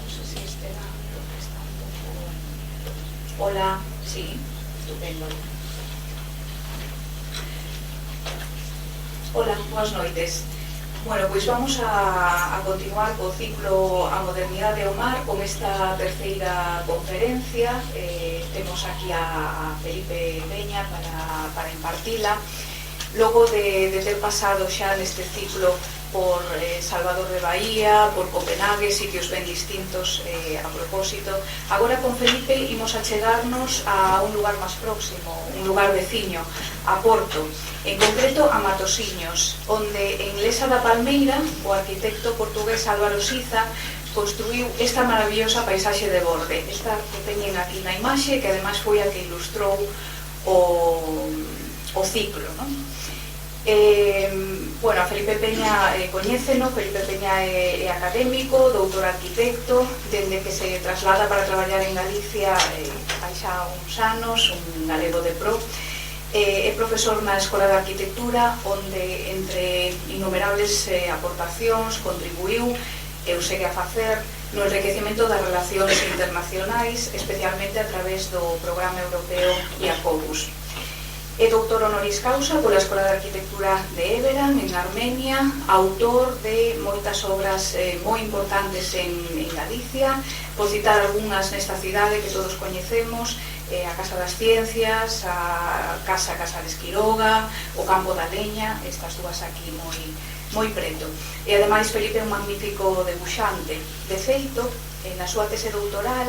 sé si espera, porque está un poco... Hola, sí, estupendo. Hola, boas noites. Bueno, pois vamos a continuar co ciclo A Modernidade ao Mar con esta terceira conferencia. Temos aquí a Felipe Peña para impartila. Logo de ter pasado xa neste ciclo por Salvador de Bahía, por Copenhague, sitios ben distintos a propósito. Agora con Felipe imos a chegarnos a un lugar máis próximo, un lugar veciño, a Porto, en concreto a Matosiños, onde en Lesa da Palmeira o arquitecto portugués Álvaro Siza construiu esta maravillosa paisaxe de borde, esta que teñen aquí na imaxe, que ademais foi a que ilustrou o ciclo, non? Bueno, a Felipe Peña coñéceno. Felipe Peña é académico, doutor arquitecto, dende que se traslada para traballar en Galicia hai xa uns anos, un galego de pro. É profesor na Escola de Arquitectura, onde entre innumerables aportacións contribuiu e o segue a facer no enriquecemento das relacións internacionais, especialmente a través do programa europeo IACOBUS. É doutor honoris causa pola Escola de Arquitectura de Éberan, en Armenia, autor de moitas obras moi importantes en Galicia, por citar algunhas nesta cidade que todos coñecemos, a Casa das Ciencias, a Casa Casares Quiroga, o Campo da Leña, estas dúas aquí moi preto. E ademais Felipe é un magnífico debuxante. De feito, na súa tese doutoral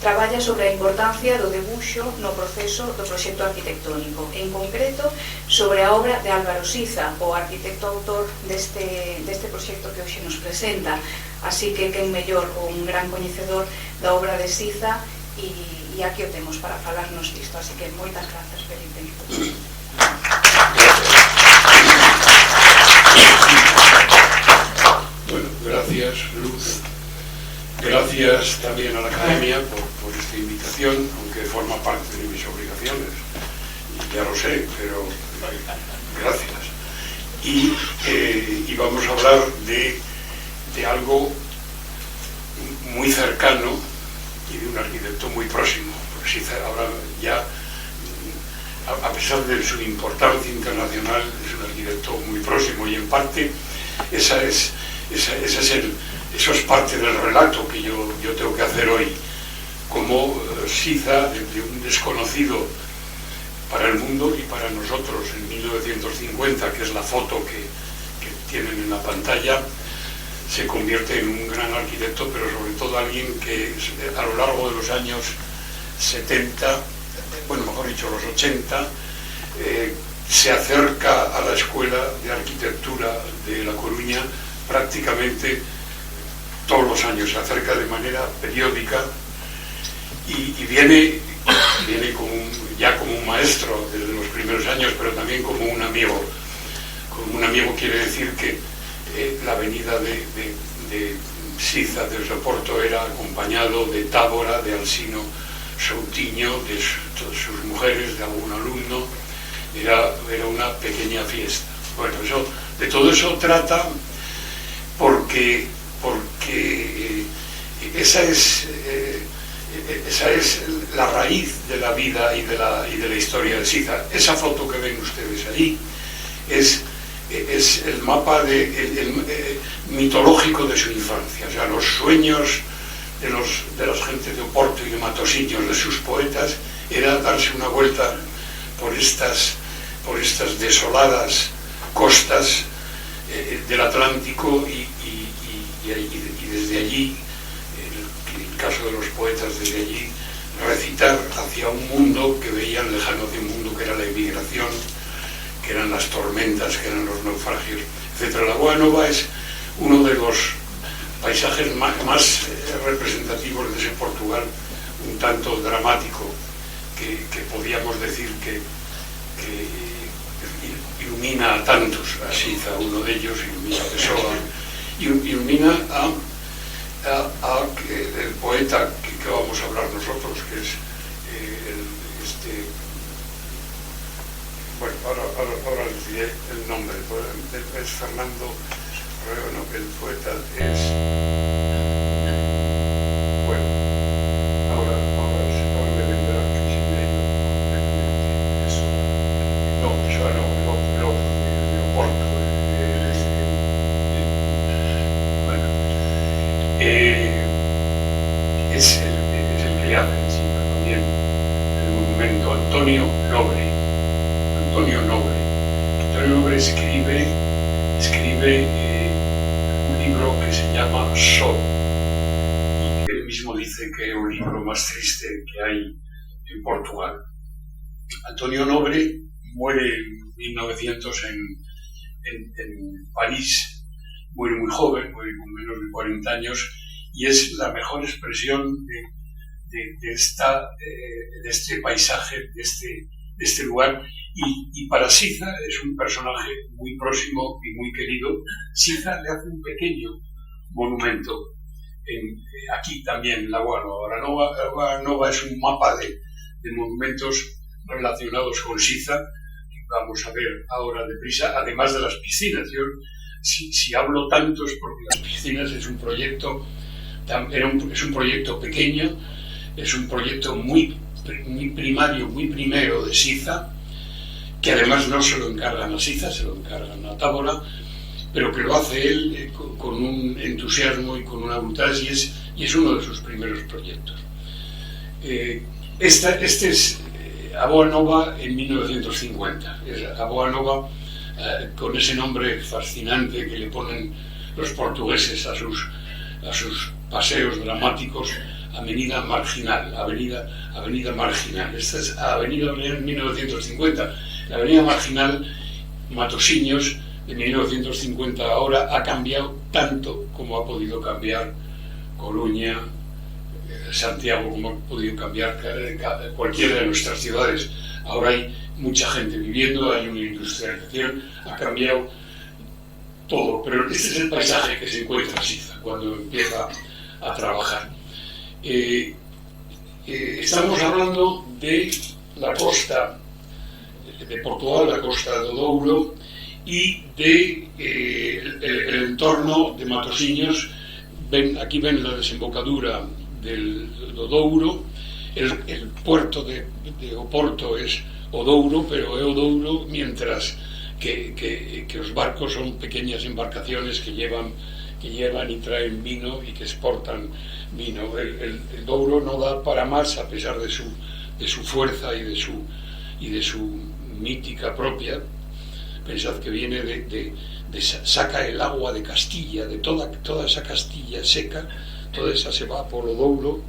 traballa sobre a importancia do debuxo no proceso do proxecto arquitectónico, en concreto sobre a obra de Álvaro Siza, o arquitecto autor deste proxecto que hoxe nos presenta. Así que quen mellor, un gran coñecedor da obra de Siza, e aquí o temos para falarnos disto. Así que moitas grazas, Felipe. Bueno, gracias, Luz. Gracias también a la Academia por esta invitación, aunque forma parte de mis obligaciones, ya lo sé, pero gracias. Y vamos a hablar de algo muy cercano y de un arquitecto muy próximo. Porque ahora ya, a pesar de su importancia internacional, es un arquitecto muy próximo, y en parte eso es parte del relato que yo tengo que hacer hoy. Como Siza, de un desconocido para el mundo y para nosotros en 1950, que es la foto que tienen en la pantalla, se convierte en un gran arquitecto, pero sobre todo alguien que a lo largo de los años 70, bueno, mejor dicho, los 80, se acerca a la Escuela de Arquitectura de La Coruña prácticamente todos los años, se acerca de manera periódica y viene ya como un maestro desde los primeros años, pero también como un amigo. Como un amigo quiere decir que la venida de Siza desde Porto era acompañado de Tábora, de Alsino Soutiño, de todas sus mujeres, de algún alumno. Era una pequeña fiesta. Bueno, de todo eso trata porque esa es la raíz de la vida y de la historia de Siza. Esa foto que ven ustedes allí es el mapa mitológico de su infancia. O sea, los sueños de las gentes de Oporto y de Matosiños, de sus poetas, era darse una vuelta por estas desoladas costas del Atlántico y desde allí, en el caso de los poetas, desde allí recitar hacia un mundo que veían lejano, de un mundo que era la emigración, que eran las tormentas, que eran los naufragios, etc. La Boa Nova es uno de los paisajes más representativos de ese Portugal, un tanto dramático, que podíamos decir que ilumina a tantos, a Siza, uno de ellos, ilumina a Pessoa, ilumina el poeta que vamos a hablar nosotros, que es bueno, ahora les diré el nombre, es Fernando Reo, no, el poeta es es el que le hace en Siza también el monumento. Antonio Nobre. Antonio Nobre escribe un libro que se llama Sol, y que él mismo dice que es el libro más triste que hay en Portugal. Antonio Nobre muere en 1900 en París, muere muy joven, muere con menos de 40 años, y es la mejor expresión de este paisaje, de este lugar. Y para Siza es un personaje muy próximo y muy querido. Siza le hace un pequeño monumento aquí también en La Boa Nova. La Boa Nova es un mapa de monumentos relacionados con Siza, que vamos a ver ahora deprisa, además de las piscinas. Yo, si hablo tanto es porque las piscinas es un proyecto pequeño, es un proyecto muy primario, muy primero de Siza, que además no se lo encargan a Siza, se lo encargan a Tábora, pero que lo hace él con un entusiasmo y con una voluntad, y es uno de sus primeros proyectos. Este es A Boa Nova en 1950. Es A Boa Nova con ese nombre fascinante que le ponen los portugueses a sus paseos dramáticos, Avenida Marginal. Esta es Avenida 1950. La Avenida Marginal, Matosinhos, de 1950 ahora, ha cambiado tanto como ha podido cambiar Coruña, Santiago, como ha podido cambiar cualquiera de nuestras ciudades. Ahora hay mucha gente viviendo, hay una industrialización, ha cambiado todo, pero este es el paisaje que se encuentra en Siza cuando empieza a trabajar. Estamos hablando de la costa de Portugal, la costa do Douro, y de el entorno de Matosinhos. Aquí ven la desembocadura do Douro. El puerto de Oporto es o Douro, pero é o Douro, mientras que os barcos son pequeñas embarcaciones que llevan y traen vino y que exportan vino. El Douro no da para más, a pesar de su fuerza y de su mítica propia. Pensad que viene saca el agua de Castilla, de toda esa Castilla seca, toda esa se va por o Douro.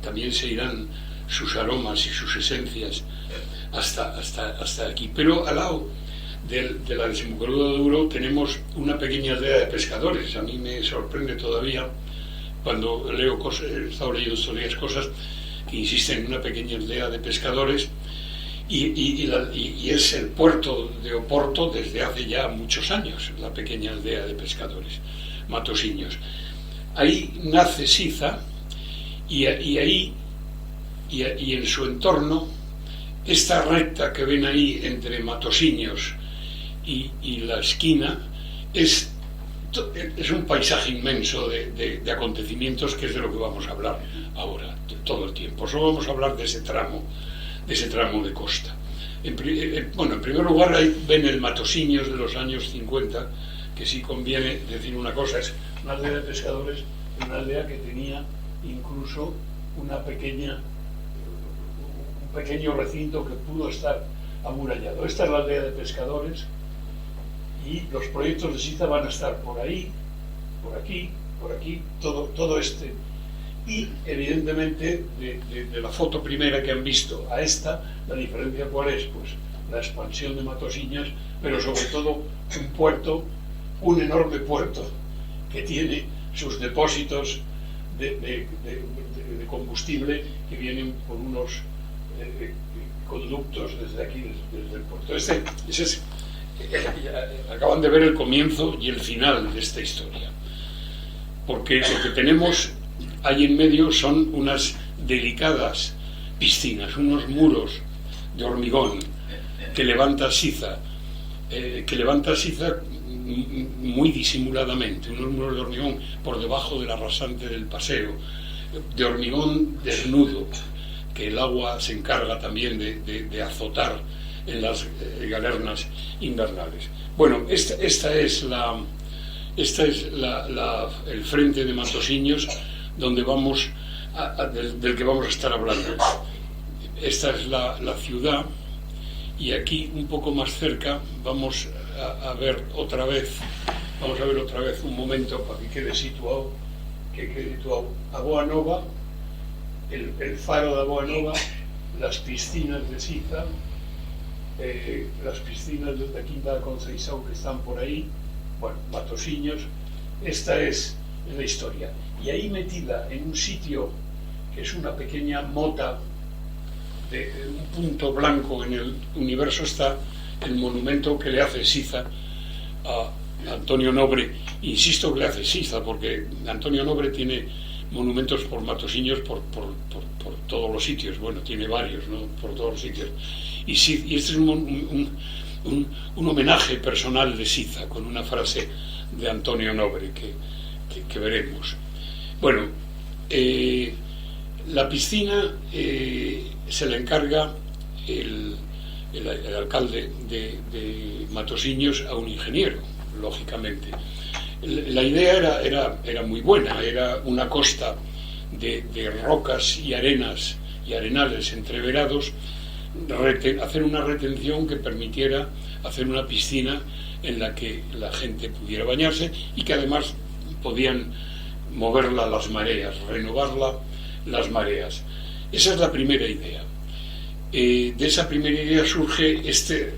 También se irán sus aromas y sus esencias hasta aquí. Pero al lado de la desembocadura de Douro tenemos una pequeña aldea de pescadores. A mí me sorprende todavía cuando leo cosas, he estado leyendo estos días cosas que insisten en una pequeña aldea de pescadores, y es el puerto de Oporto desde hace ya muchos años, la pequeña aldea de pescadores, Matosinhos. Ahí nace Siza, y ahí y en su entorno, esta recta que ven ahí entre Matosinhos y la esquina es un paisaje inmenso de acontecimientos, que es de lo que vamos a hablar ahora todo el tiempo. Solo vamos a hablar de ese tramo de costa. En primer lugar, ahí ven el Matosinhos de los años 50, que sí conviene decir una cosa: es una aldea de pescadores, una aldea que tenía incluso un pequeño recinto que pudo estar amurallado. Esta es la aldea de pescadores, y los proyectos de Siza van a estar por ahí, por aquí, todo este. Y evidentemente de la foto primera que han visto a esta, la diferencia cuál es, pues la expansión de Matosinhos, pero sobre todo un enorme puerto que tiene sus depósitos de combustible que vienen por unos conductos desde aquí, desde el puerto. Acaban de ver el comienzo y el final de esta historia, porque lo que tenemos ahí en medio son unas delicadas piscinas, unos muros de hormigón que levanta Siza muy disimuladamente, unos muros de hormigón por debajo del arrasante del paseo, de hormigón desnudo, que el agua se encarga también de azotar en las galernas invernales. Bueno, esta es Esta es el frente de Matosiños donde vamos del que vamos a estar hablando. Esta es la ciudad, y aquí un poco más cerca vamos a ver otra vez un momento para que quede situado a Boa Nova, el faro de Boa Nova, las piscinas de Siza, las piscinas de Quinta da Conceição que están por ahí, bueno, Matosiños. Esta es la historia, y ahí metida en un sitio que es una pequeña mota de un punto blanco en el universo, está el monumento que le hace Siza a Antonio Nobre. Insisto que le hace Siza porque Antonio Nobre tiene monumentos por Matosiños por todos los sitios, bueno, tiene varios, ¿no?, por todos los sitios, y este es un homenaje personal de Siza con una frase de Antonio Nobre que veremos. Bueno, la piscina se la encarga el alcalde de Matosiños a un ingeniero, lógicamente. La idea era muy buena, era una costa de rocas y arenas y arenales entreverados, hacer una retención que permitiera hacer una piscina en la que la gente pudiera bañarse y que además podían moverla las mareas, renovarla las mareas. Esa es la primera idea. De esa primera idea surge este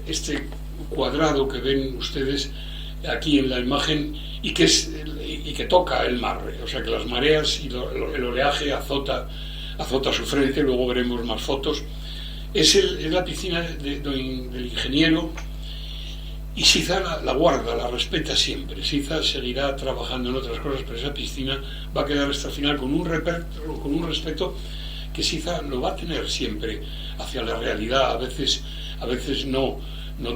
cuadrado que ven ustedes aquí en la imagen y que toca el mar, o sea que las mareas y el oleaje azota su frente. Luego veremos más fotos. Es la piscina del ingeniero, y Siza la guarda, la respeta siempre. Siza seguirá trabajando en otras cosas, pero esa piscina va a quedar hasta el final con un respeto que Siza lo va a tener siempre hacia la realidad, a veces no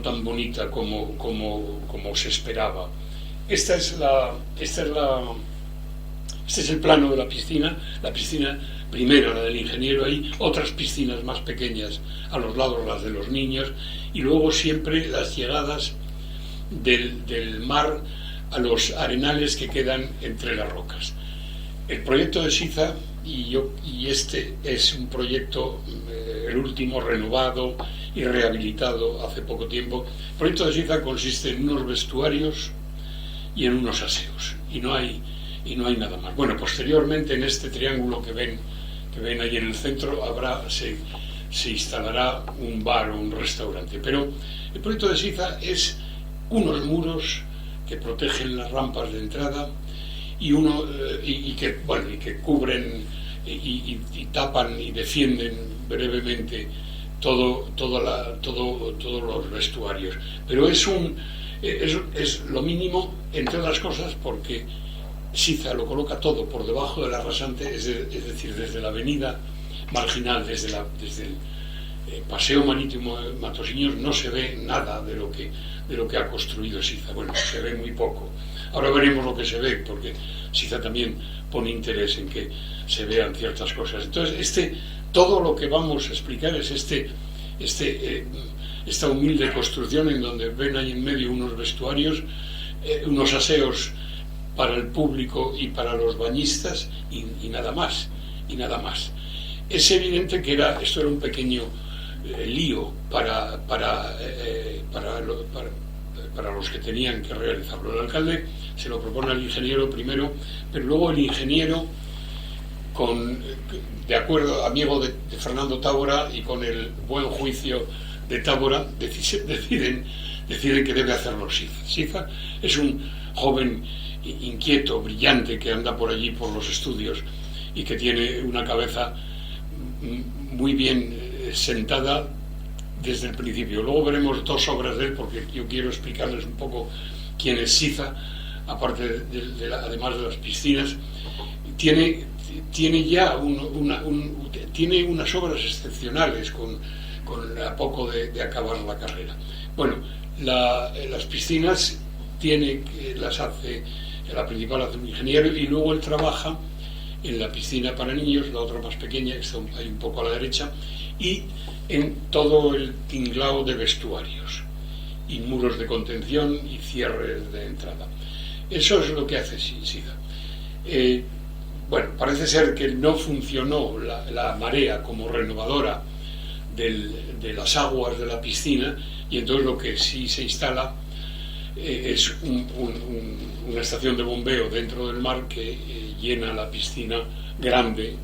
tan bonita como se esperaba. Este es el plano de la piscina primera, la del ingeniero. Hay otras piscinas más pequeñas a los lados, las de los niños, y luego siempre las llegadas del mar a los arenales que quedan entre las rocas. El proyecto de Siza y este es un proyecto, el último, renovado y rehabilitado hace poco tiempo. El proyecto de Siza consiste en unos vestuarios y en unos aseos, y no hay nada más. Bueno, posteriormente en este triángulo que ven ahí en el centro se instalará un bar o un restaurante, pero el proyecto de Siza es unos muros que protegen las rampas de entrada y que cubren y tapan y defienden brevemente todos los vestuarios, pero es lo mínimo, entre otras cosas, porque Siza lo coloca todo por debajo de la rasante, es decir, desde la avenida marginal, desde el paseo marítimo de Matosiños, no se ve nada de lo que ha construido Siza. Bueno, se ve muy poco. Ahora veremos lo que se ve, porque Siza también pone interés en que se vean ciertas cosas. Entonces, todo lo que vamos a explicar es esta humilde construcción, en donde ven ahí en medio unos vestuarios, unos aseos para el público y para los bañistas, y nada más. Es evidente que esto era un pequeño lío para los que tenían que realizarlo. El alcalde se lo propone al ingeniero primero, pero luego el ingeniero, de acuerdo, amigo de Fernando Tábora, y con el buen juicio de Tábora, deciden que debe hacerlo Siza. Siza es un joven inquieto, brillante, que anda por allí por los estudios y que tiene una cabeza muy bien sentada desde el principio. Luego veremos dos obras de él, porque yo quiero explicarles un poco quién es Siza, aparte además de las piscinas. Tiene unas obras excepcionales a poco de acabar la carrera. Bueno, las piscinas las hace, la principal hace un ingeniero, y luego él trabaja en la piscina para niños, la otra más pequeña, que está ahí un poco a la derecha, y en todo el tinglado de vestuarios y muros de contención y cierres de entrada. Eso es lo que hace Siza. Bueno, parece ser que no funcionó la marea como renovadora de las aguas de la piscina, y entonces lo que sí se instala es una estación de bombeo dentro del mar que llena la piscina grande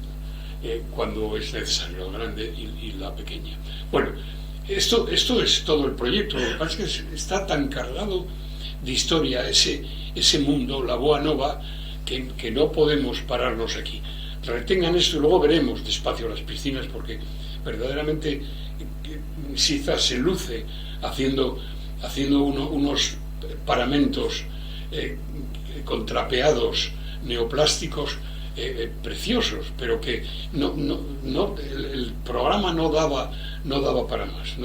cuando es necesario, la grande y la pequeña. Bueno, esto es todo el proyecto. Lo que pasa es que está tan cargado de historia ese mundo, la Boa Nova, que no podemos pararnos aquí. Retengan esto y luego veremos despacio las piscinas, porque verdaderamente Siza se luce haciendo unos paramentos contrapeados neoplásticos preciosos, pero que el programa no daba para más.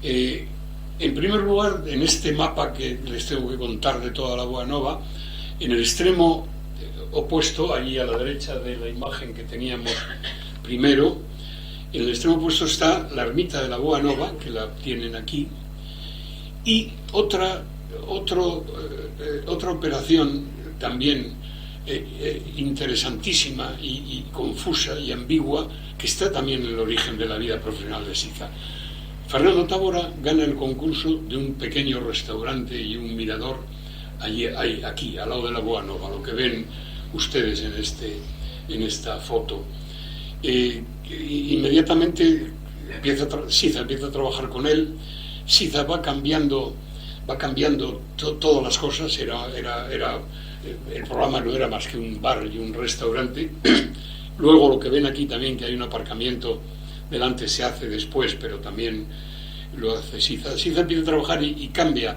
En primer lugar, en este mapa que les tengo que contar de toda la Boa Nova, en el extremo opuesto, allí a la derecha de la imagen que teníamos primero, en el extremo opuesto está la ermita de la Boa Nova, que la tienen aquí, y otra operación también interesantísima y confusa y ambigua, que está también en el origen de la vida profesional de Siza. Fernando Tábora gana el concurso de un pequeño restaurante y un mirador aquí, al lado de la Boa Nova, lo que ven ustedes en esta foto. Inmediatamente Siza empieza a trabajar con él. Siza va cambiando todas las cosas. El programa no era más que un bar y un restaurante. Luego lo que ven aquí también, que hay un aparcamiento delante, se hace después, pero también lo hace Siza. Siza empieza a trabajar y cambia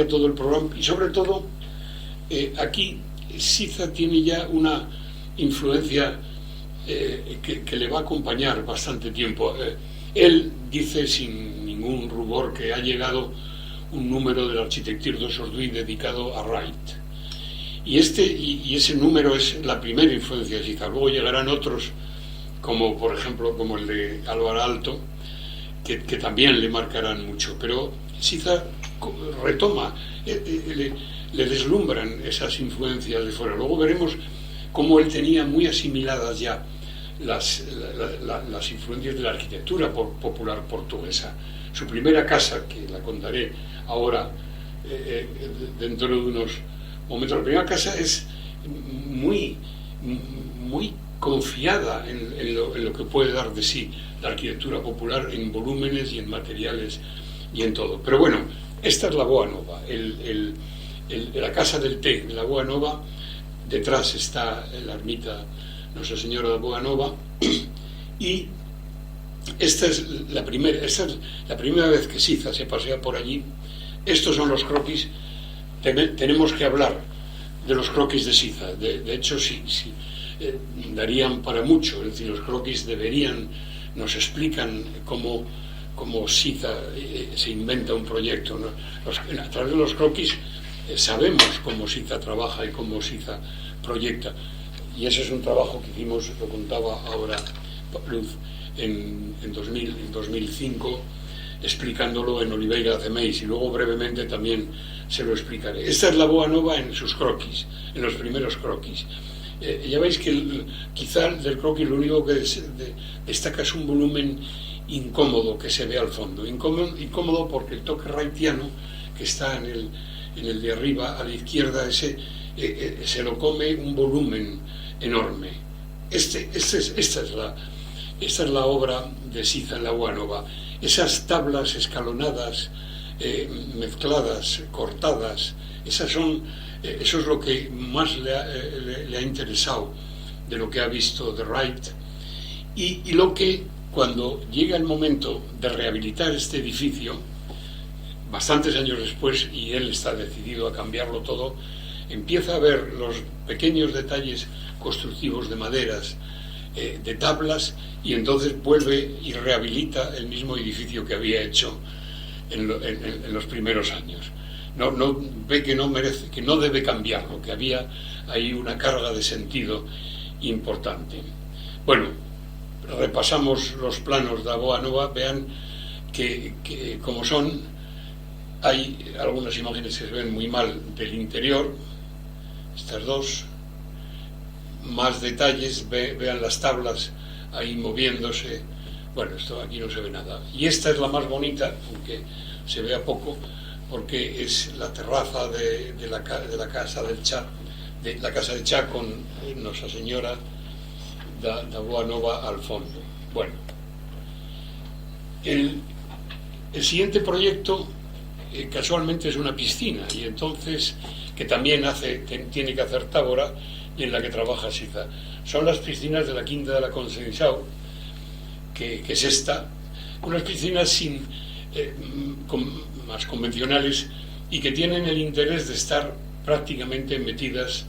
todo el programa, y sobre todo aquí Siza tiene ya una influencia que le va a acompañar bastante tiempo. Él dice sin ningún rubor que ha llegado un número del Architecture d'Aujourd'hui dedicado a Wright, y ese número es la primera influencia de Siza. Luego llegarán otros, como por ejemplo como el de Álvaro Aalto, que también le marcarán mucho, pero Siza retoma, le deslumbran esas influencias de fuera. Luego veremos cómo él tenía muy asimiladas ya las influencias de la arquitectura popular portuguesa. Su primera casa, que la contaré ahora dentro de unos momentos, la primera casa es muy confiada en lo que puede dar de sí la arquitectura popular en volúmenes y en materiales y en todo. Pero bueno, esta es la Boa Nova, la casa del té de la Boa Nova. Detrás está la ermita Nuestra Señora de Boa Nova, y esta es la primera vez que Siza se pasea por allí. Estos son los croquis. Tenemos que hablar de los croquis de Siza. De hecho, sí, darían para mucho. Es decir, los croquis nos explican cómo Siza se inventa un proyecto, ¿no? A través de los croquis sabemos cómo Siza trabaja y cómo Siza proyecta. Y ese es un trabajo que hicimos, lo contaba ahora Luz, en 2005, explicándolo en Oliveira de Meis, y luego brevemente también se lo explicaré. Esta es la Boa Nova en sus croquis, en los primeros croquis. Ya veis que quizá del croquis lo único que destaca es un volumen incómodo que se ve al fondo. Incómodo porque el toque wrightiano que está en el de arriba a la izquierda, se lo come un volumen enorme. Esta es la obra de Siza en la Boa Nova. Esas tablas escalonadas, mezcladas, cortadas, eso es lo que más le ha interesado de lo que ha visto de Wright, y lo que, cuando llega el momento de rehabilitar este edificio, bastantes años después, y él está decidido a cambiarlo todo, empieza a ver los pequeños detalles constructivos de maderas, de tablas, y entonces vuelve y rehabilita el mismo edificio que había hecho en los primeros años. No ve que no debe cambiarlo, que había ahí una carga de sentido importante. Bueno, repasamos los planos de Boa Nova. Vean que como son, Hay algunas imágenes que se ven muy mal del interior, estas dos. Más detalles, vean las tablas ahí moviéndose. Bueno, esto aquí no se ve nada. Y esta es la más bonita, aunque se vea poco, porque es la terraza de la casa del Cha, de la casa de Cha, con Nuestra Señora da Boa Nova al fondo. Bueno, el siguiente proyecto casualmente es una piscina, y entonces que también tiene que hacer Tábora, y en la que trabaja Siza. Son las piscinas de la Quinta de la Conceição, que es esta, unas piscinas más convencionales y que tienen el interés de estar prácticamente metidas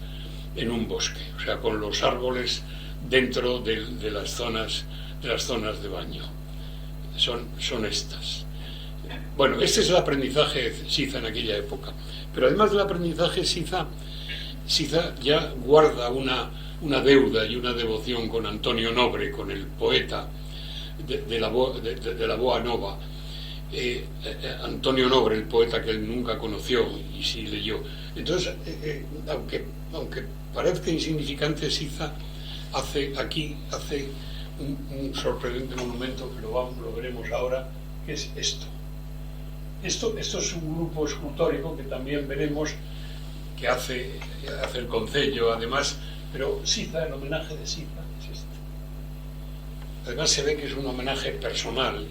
en un bosque, o sea, con los árboles dentro de las zonas de baño. Son estas. Bueno, este es el aprendizaje de Siza en aquella época, pero además del aprendizaje, Siza ya guarda una deuda y una devoción con Antonio Nobre, con el poeta de la Boa Nova. Antonio Nobre, el poeta que él nunca conoció y sí leyó. Entonces, aunque parezca insignificante, Siza hace un sorprendente monumento, que lo veremos ahora, que es esto. Esto es un grupo escultórico que también veremos que hace el concello, además, pero Siza, el homenaje de Siza es este. Además se ve que es un homenaje personal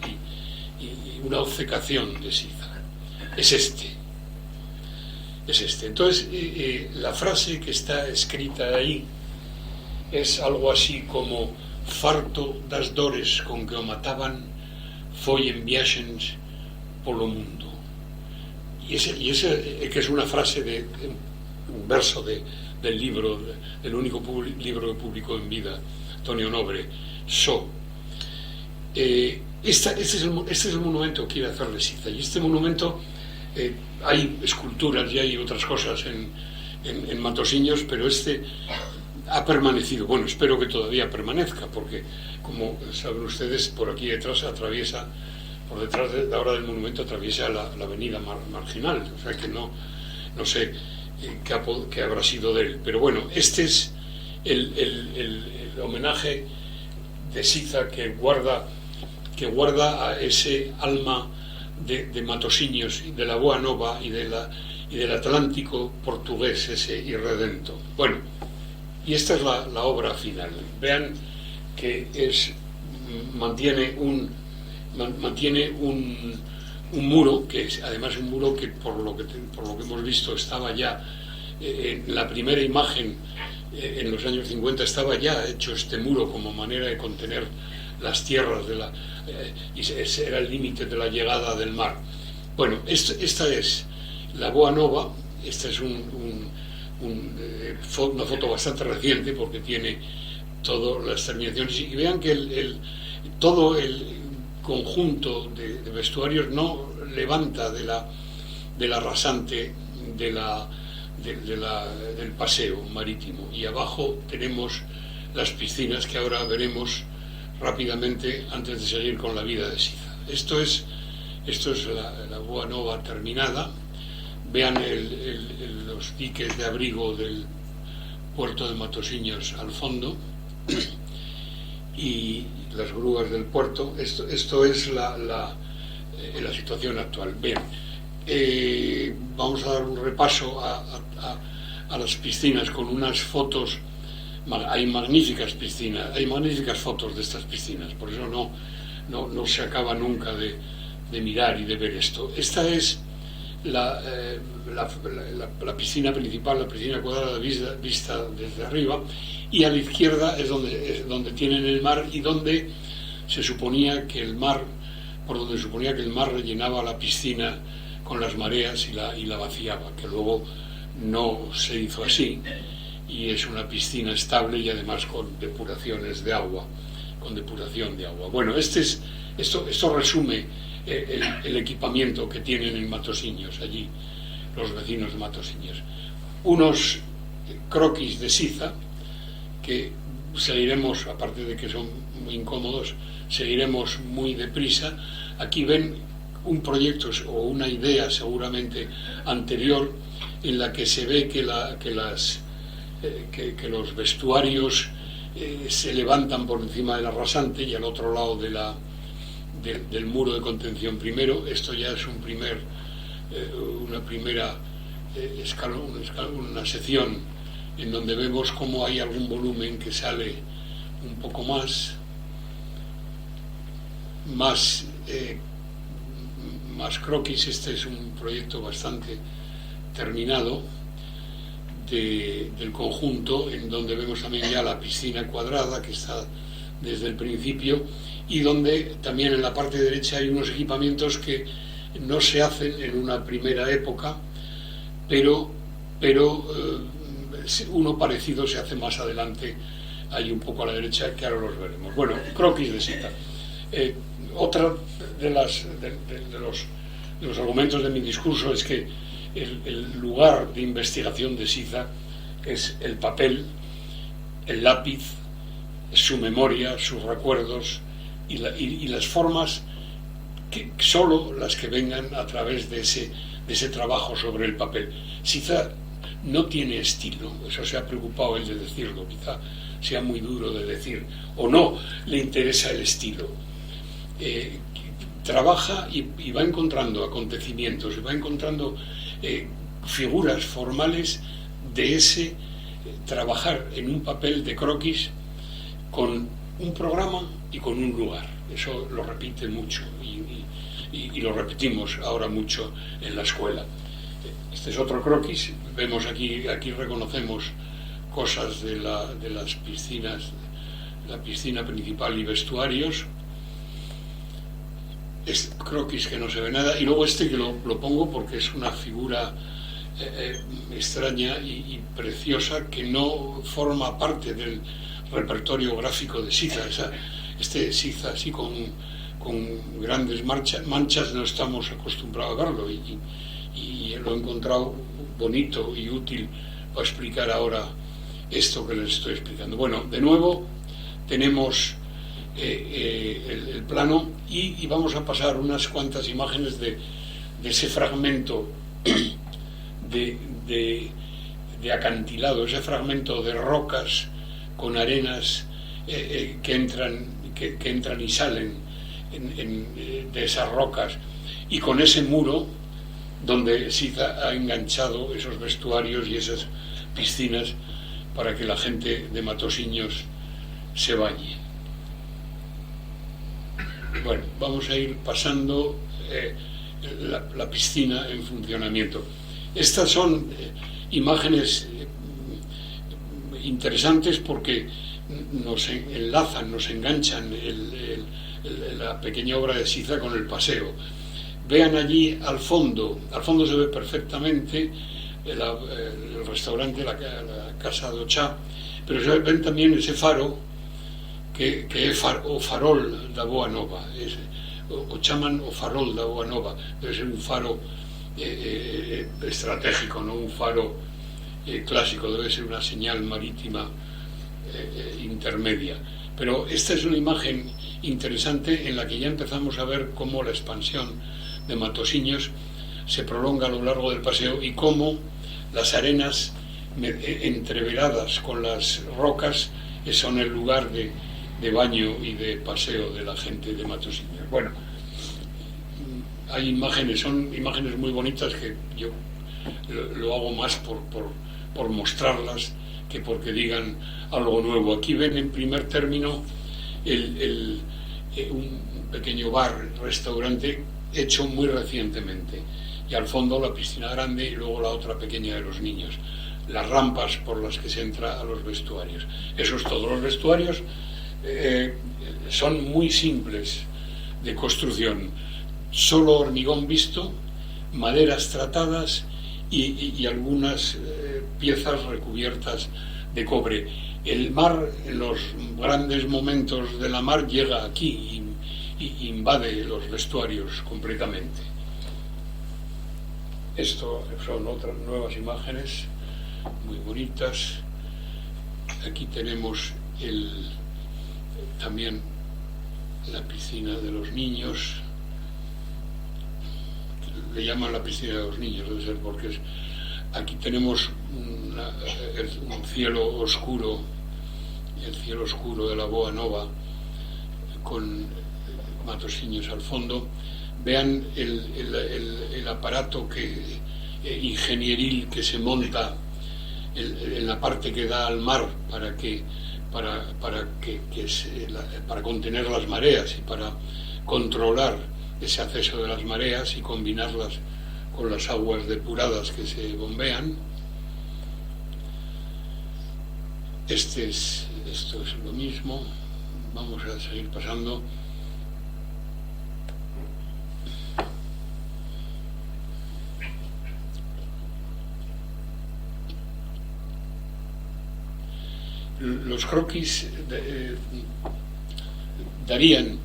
y una obcecación de Siza. Es este. Entonces, la frase que está escrita ahí es algo así como: farto das dores con que o mataban, foi en viaxens polo mundo. Y ese que es una frase un verso del libro, del único libro que publicó en vida Antonio Nobre, este es el monumento que quiere hacerle Siza. Y este monumento, hay esculturas y hay otras cosas en Matosinhos, pero este ha permanecido. Bueno, espero que todavía permanezca, porque, como saben ustedes, por aquí detrás por detrás de ahora del monumento atraviesa la avenida Marginal, o sea que no sé qué habrá sido de él. Pero bueno, este es el homenaje de Siza que guarda a ese alma de Matosinhos, de la Boa Nova y del Atlántico portugués, ese irredento. Bueno, y esta es la obra final. Vean que mantiene un muro, que es además un muro que por lo que hemos visto estaba ya en la primera imagen, en los años 50 estaba ya hecho este muro como manera de contener las tierras y ese era el límite de la llegada del mar. Bueno, esta es la Boa Nova. Esta es una foto bastante reciente, porque tiene todas las terminaciones, y vean que todo el conjunto de vestuarios no levanta de la rasante del paseo marítimo, y abajo tenemos las piscinas que ahora veremos rápidamente antes de seguir con la vida de Siza. Esto es la Boa Nova terminada. Vean los diques de abrigo del puerto de Matosinhos al fondo y las grúas del puerto. Esto es la situación actual. Bien, vamos a dar un repaso a las piscinas con unas fotos. Hay magníficas piscinas, hay magníficas fotos de estas piscinas, por eso no se acaba nunca de mirar y de ver esto. Esta es la piscina principal, la piscina cuadrada vista desde arriba, y a la izquierda es donde tienen el mar, y donde se suponía que el mar rellenaba la piscina con las mareas y la vaciaba, que luego no se hizo así, y es una piscina estable y además con depuración de agua. Bueno, esto resume el equipamiento que tienen en Matosinhos, allí los vecinos de Matosinhos. Unos croquis de Siza que seguiremos, aparte de que son muy incómodos, seguiremos muy deprisa. Aquí ven un proyecto o una idea seguramente anterior en la que se ve que los vestuarios se levantan por encima del arrasante y al otro lado del muro de contención primero. Esto ya es una primera una sección en donde vemos cómo hay algún volumen que sale un poco más croquis. Este es un proyecto bastante terminado del conjunto, en donde vemos también ya la piscina cuadrada que está desde el principio, y donde también en la parte derecha hay unos equipamientos que no se hacen en una primera época, pero uno parecido se hace más adelante, hay un poco a la derecha, que ahora los veremos. Bueno, croquis de Sita. Otra de los argumentos de mi discurso es que el lugar de investigación de Siza es el papel, el lápiz, su memoria, sus recuerdos y las formas, que solo las que vengan a través de ese trabajo sobre el papel. Siza no tiene estilo, eso se ha preocupado él de decirlo, quizá sea muy duro de decir, o no le interesa el estilo. Trabaja y va encontrando acontecimientos, y va encontrando figuras formales de ese trabajar en un papel de croquis con un programa y con un lugar. Eso lo repite mucho y lo repetimos ahora mucho en la escuela. Este es otro croquis. Vemos aquí reconocemos cosas de las piscinas, la piscina principal y vestuarios. Es croquis que no se ve nada, y luego este que lo pongo porque es una figura extraña y preciosa, que no forma parte del repertorio gráfico de Siza. Este Siza así con grandes manchas no estamos acostumbrados a verlo, y lo he encontrado bonito y útil para explicar ahora esto que les estoy explicando. Bueno, de nuevo tenemos el plano, y vamos a pasar unas cuantas imágenes de ese fragmento de acantilado, ese fragmento de rocas con arenas que entran y salen de esas rocas, y con ese muro donde Siza ha enganchado esos vestuarios y esas piscinas para que la gente de Matosiños se bañe. Bueno, vamos a ir pasando la piscina en funcionamiento. Estas son imágenes interesantes porque nos enlazan, nos enganchan la pequeña obra de Siza con el paseo. Vean allí al fondo se ve perfectamente el restaurante, la casa de Ochá, pero se ven también ese faro que é o farol da Boa Nova, o chaman o farol da Boa Nova. Debe ser un faro estratégico, no un faro clásico, debe ser una señal marítima intermedia. Pero esta es una imagen interesante en la que ya empezamos a ver cómo la expansión de Matosiños se prolonga a lo largo del paseo, y cómo las arenas entreveradas con las rocas son el lugar de baño y de paseo de la gente de Matosiños. Bueno, hay imágenes, son imágenes muy bonitas que yo lo hago más por mostrarlas que porque digan algo nuevo. Aquí ven en primer término un pequeño bar, restaurante hecho muy recientemente, y al fondo la piscina grande y luego la otra pequeña de los niños, las rampas por las que se entra a los vestuarios. Eso es todo. Los vestuarios son muy simples de construcción, solo hormigón visto, maderas tratadas y algunas piezas recubiertas de cobre. El mar, en los grandes momentos de la mar, llega aquí y invade los vestuarios completamente. Esto son otras nuevas imágenes muy bonitas. Aquí tenemos también la piscina de los niños, le llaman la piscina de los niños, debe ser porque aquí tenemos un cielo oscuro, el cielo oscuro de la Boa Nova, con Matosinhos al fondo. Vean el aparato ingenieril que se monta en la parte que da al mar para contener las mareas y para controlar ese acceso de las mareas y combinarlas con las aguas depuradas que se bombean. Esto es lo mismo. Vamos a seguir pasando. Los croquis darían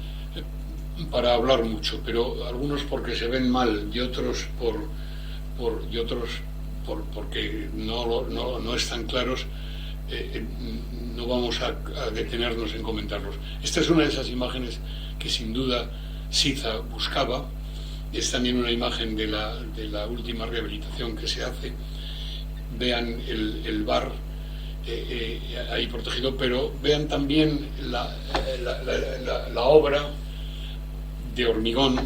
para hablar mucho, pero algunos porque se ven mal y otros porque no están claros. No vamos a detenernos en comentarlos. Esta es una de esas imágenes que sin duda Siza buscaba. Es también una imagen de la última rehabilitación que se hace. Vean el bar ahí protegido, pero vean también la obra de hormigón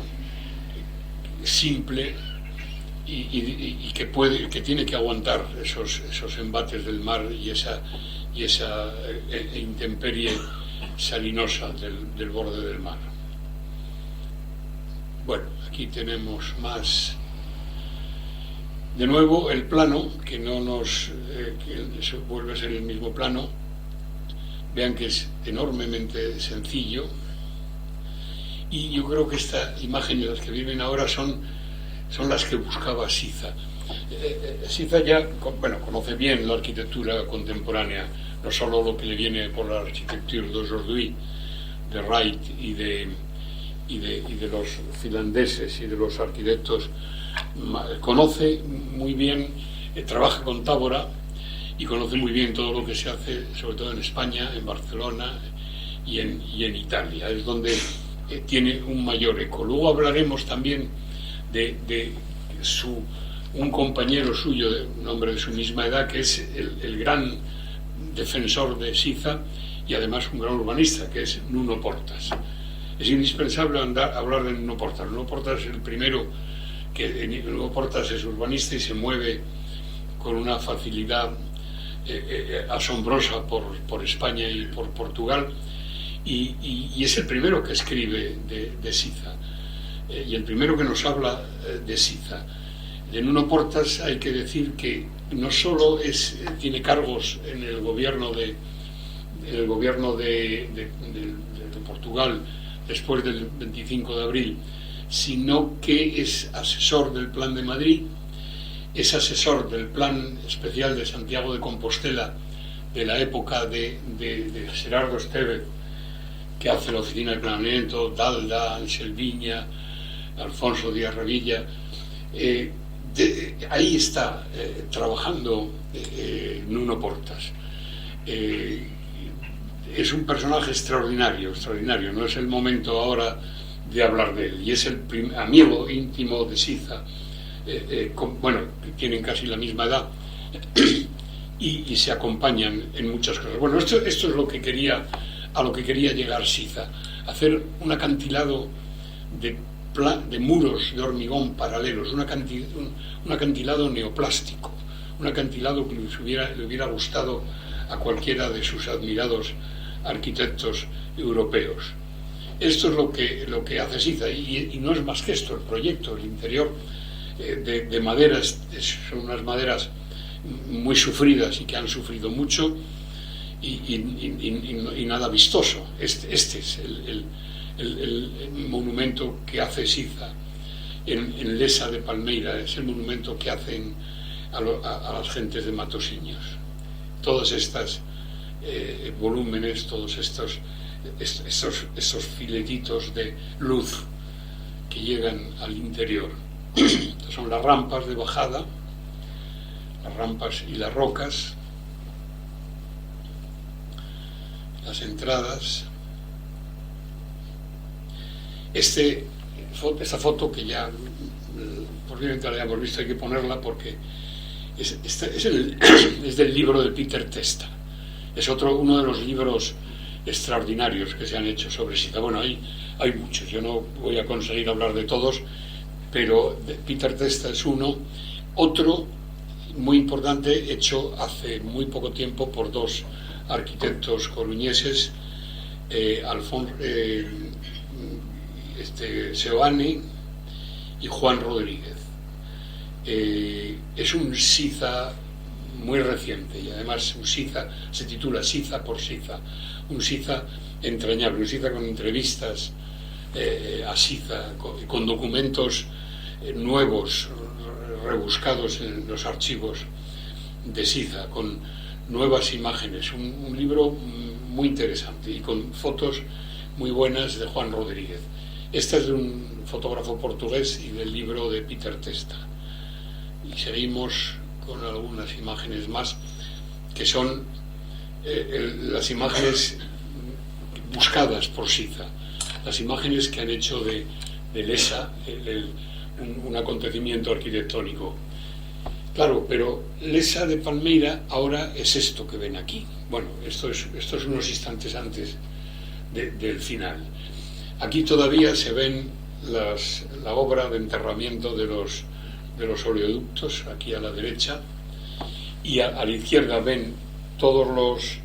simple y que tiene que aguantar esos embates del mar y esa intemperie salinosa del borde del mar. Bueno, aquí tenemos más. De nuevo el plano, que que vuelve a ser el mismo plano. Vean que es enormemente sencillo, y yo creo que esta imagen de las que viven ahora son las que buscaba Siza. Siza ya conoce bien la arquitectura contemporánea, no solo lo que le viene por la arquitectura d'aujourd'hui, de Wright y de los finlandeses y de los arquitectos. Conoce muy bien, trabaja con Tábora y conoce muy bien todo lo que se hace, sobre todo en España, en Barcelona y en Italia. Es donde tiene un mayor eco. Luego hablaremos también de un compañero suyo, un hombre de su misma edad, que es el gran defensor de Siza y además un gran urbanista, que es Nuno Portas. Es indispensable hablar de Nuno Portas. Nuno Portas es el primero Nuno Portas es urbanista y se mueve con una facilidad asombrosa por España y por Portugal, y es el primero que escribe de Siza, y el primero que nos habla de Siza. De Nuno Portas hay que decir que no solo tiene cargos en el gobierno de Portugal después del 25 de abril, sino que es asesor del Plan de Madrid, es asesor del Plan Especial de Santiago de Compostela de la época de Gerardo Estévez, que hace la oficina de planeamiento, Dalda, Ángel Viña, Alfonso Díaz Revilla. Ahí está trabajando Nuno Portas. Es un personaje extraordinario, no es el momento ahora de hablar de él, y es el amigo íntimo de Siza. Tienen casi la misma edad y se acompañan en muchas cosas. Bueno, esto es a lo que quería llegar Siza, hacer un acantilado de muros de hormigón paralelos, un acantilado neoplástico, un acantilado que le hubiera gustado a cualquiera de sus admirados arquitectos europeos. Esto es lo que hace Siza, y no es más que esto. El proyecto, el interior de maderas, son unas maderas muy sufridas y que han sufrido mucho, y nada vistoso. Este es el monumento que hace Siza en Lessa de Palmeira, es el monumento que hacen a las gentes de Matosinhos. Todos estos volúmenes, todos estos filetitos de luz que llegan al interior. Estas son las rampas de bajada, las rampas y las rocas, las entradas. Esta foto, que ya posiblemente la hayamos visto, hay que ponerla porque es del libro de Peter Testa. Es uno de los libros extraordinarios que se han hecho sobre Siza. Bueno, hay muchos, yo no voy a conseguir hablar de todos, pero Peter Testa es uno. Otro muy importante, hecho hace muy poco tiempo por dos arquitectos coruñeses, Seoane y Juan Rodríguez. Es un Siza muy reciente y además un Siza, se titula Siza por Siza, un Siza entrañable, un Siza con entrevistas a Siza, con documentos nuevos, rebuscados en los archivos de Siza, con nuevas imágenes, un libro muy interesante y con fotos muy buenas de Juan Rodríguez. Esta es de un fotógrafo portugués y del libro de Peter Testa. Y seguimos con algunas imágenes más, que son las imágenes buscadas por Siza, las imágenes que han hecho de Lesa un acontecimiento arquitectónico. Claro, pero Lesa de Palmeira ahora es esto que ven aquí. Bueno, esto es unos instantes antes del final. Aquí todavía se ven la obra de enterramiento de los oleoductos, aquí a la derecha, y a la izquierda ven todos los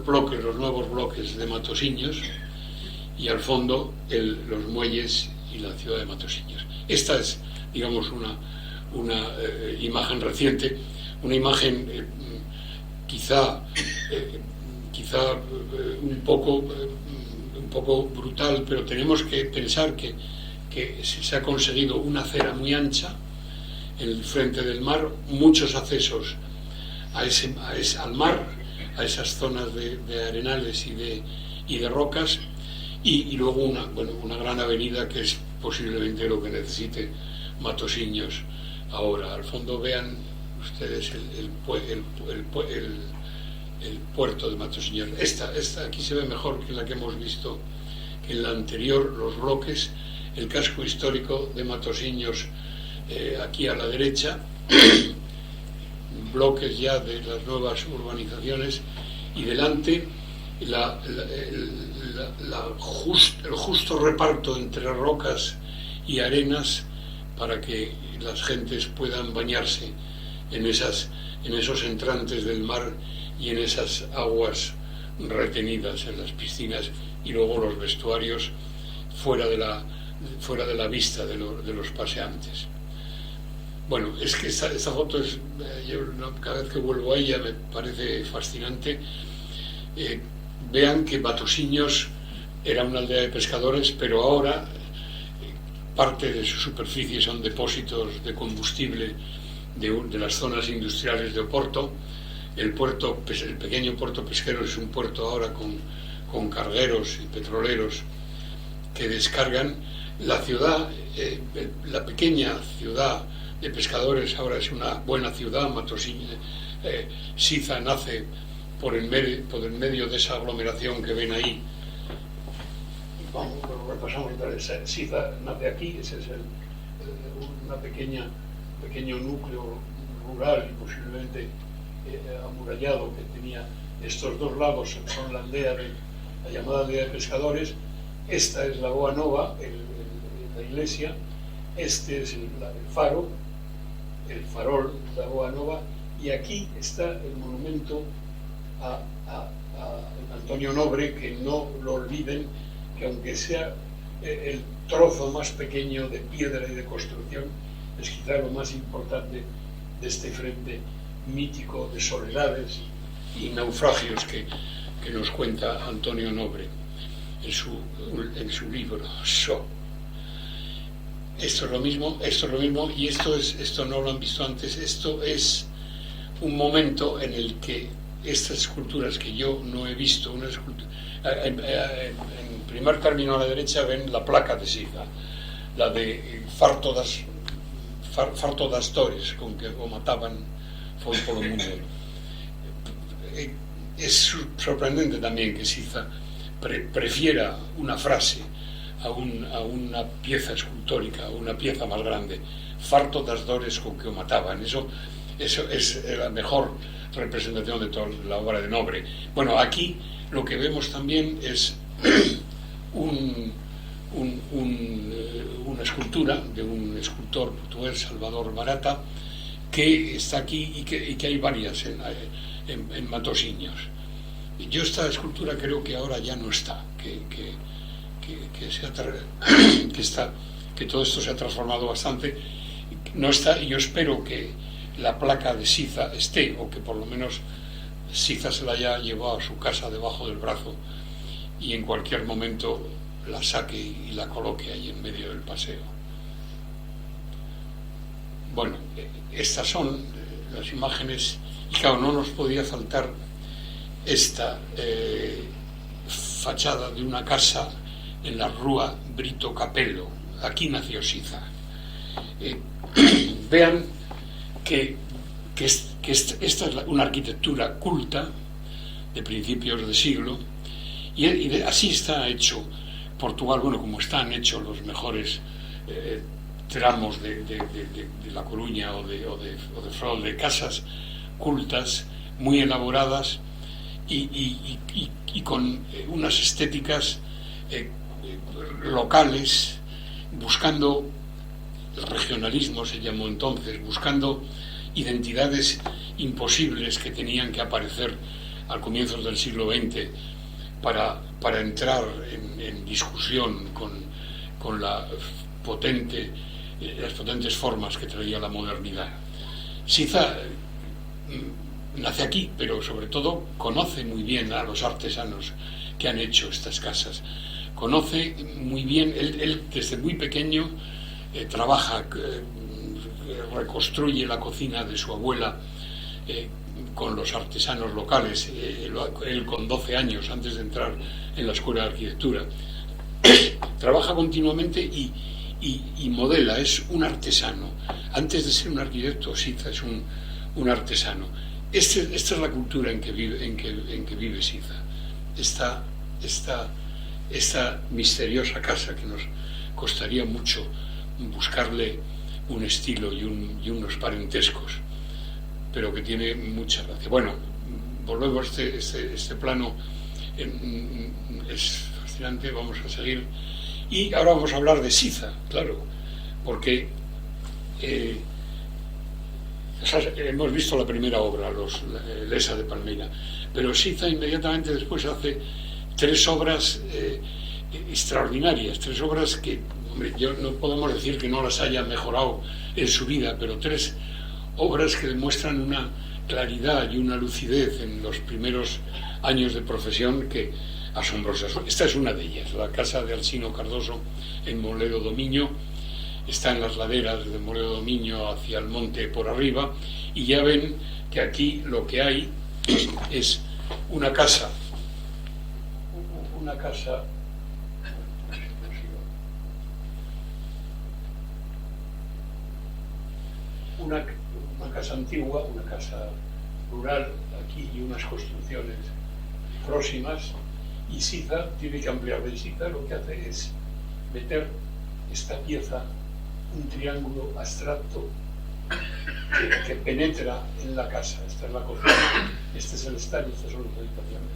bloques, los nuevos bloques de Matosinhos, y al fondo los muelles y la ciudad de Matosinhos. Esta es, digamos, una imagen reciente, una imagen quizá un poco brutal, pero tenemos que pensar que se ha conseguido una acera muy ancha en el frente del mar, muchos accesos al mar, a esas zonas de arenales y de rocas, y luego una gran avenida que es posiblemente lo que necesite Matosinhos ahora. Al fondo vean ustedes el puerto de Matosinhos. Esta aquí se ve mejor que la que hemos visto en la anterior, los bloques, el casco histórico de Matosinhos aquí a la derecha, bloques ya de las nuevas urbanizaciones, y delante el justo reparto entre rocas y arenas para que las gentes puedan bañarse en esos entrantes del mar y en esas aguas retenidas en las piscinas, y luego los vestuarios fuera de la vista de los paseantes. Bueno, es que esta foto yo cada vez que vuelvo a ella me parece fascinante. Vean que Matosinhos era una aldea de pescadores, pero ahora parte de su superficie son depósitos de combustible de las zonas industriales de Oporto. El pequeño puerto pesquero es un puerto ahora con cargueros y petroleros que descargan. La ciudad, la pequeña ciudad de pescadores ahora es una buena ciudad. Matosinhos, Siza nace por el medio de esa aglomeración que ven ahí. Vamos, repasamos. Siza nace aquí, ese es pequeño núcleo rural y posiblemente amurallado que tenía estos dos lados. Son la llamada aldea de pescadores. Esta es la Boa Nova, la iglesia. Este es el faro, el farol de la Boa Nova, y aquí está el monumento a Antonio Nobre, que no lo olviden, que aunque sea el trozo más pequeño de piedra y de construcción, es quizá lo más importante de este frente mítico de soledades y naufragios que nos cuenta Antonio Nobre en su libro So. Esto es lo mismo, y esto no lo han visto antes. Esto es un momento en el que estas esculturas que yo no he visto, en primer término a la derecha ven la placa de Siza, la de Farto das Torres, con que o mataban foi polo mundo. Es sorprendente también que Siza prefiera una frase a una pieza escultórica, a una pieza más grande, farto das dores con que o mataban. Eso es la mejor representación de toda la obra de Nobre. Bueno, aquí lo que vemos también es una escultura de un escultor portugués, Salvador Barata, que está aquí y que hay varias en Matosinhos. Yo esta escultura creo que ahora ya no está, que todo esto se ha transformado bastante. No está, y yo espero que la placa de Siza esté, o que por lo menos Siza se la haya llevado a su casa debajo del brazo y en cualquier momento la saque y la coloque ahí en medio del paseo. Bueno, estas son las imágenes, y claro, no nos podía faltar esta fachada de una casa en la Rúa Brito Capello. Aquí nació Siza. Vean que esta es una arquitectura culta de principios de siglo, y así está hecho Portugal, bueno, como están hechos los mejores tramos de La Coruña o de Ferrol, de casas cultas, muy elaboradas y con unas estéticas locales, buscando el regionalismo, se llamó entonces, buscando identidades imposibles que tenían que aparecer al comienzo del siglo XX para entrar en discusión con las potentes formas que traía la modernidad. Siza nace aquí, pero sobre todo conoce muy bien a los artesanos que han hecho estas casas. Conoce muy bien, él desde muy pequeño trabaja, reconstruye la cocina de su abuela con los artesanos locales. Él con 12 años, antes de entrar en la escuela de arquitectura, trabaja continuamente y modela, es un artesano. Antes de ser un arquitecto, Siza es un artesano. Esta es la cultura en que vive Siza. Esta misteriosa casa que nos costaría mucho buscarle un estilo y unos parentescos, pero que tiene mucha gracia. Bueno, volvemos a este plano, es fascinante, vamos a seguir. Y ahora vamos a hablar de Siza, claro, porque hemos visto la primera obra, Lesa de Palmeira, pero Siza inmediatamente después hace 3 obras extraordinarias, 3 obras que, hombre, yo no podemos decir que no las haya mejorado en su vida, pero 3 obras que demuestran una claridad y una lucidez en los primeros años de profesión que asombrosas. Esta es una de ellas, la casa de Alsino Cardoso en Moledo do Miño. Está en las laderas de Moledo do Miño hacia el monte por arriba, y ya ven que aquí lo que hay es una casa antigua, una casa rural aquí y unas construcciones próximas, y Siza tiene que ampliar. De Siza lo que hace es meter esta pieza, un triángulo abstracto que penetra en la casa. Esta es la cocina, este es el estadio, estas son las habitaciones.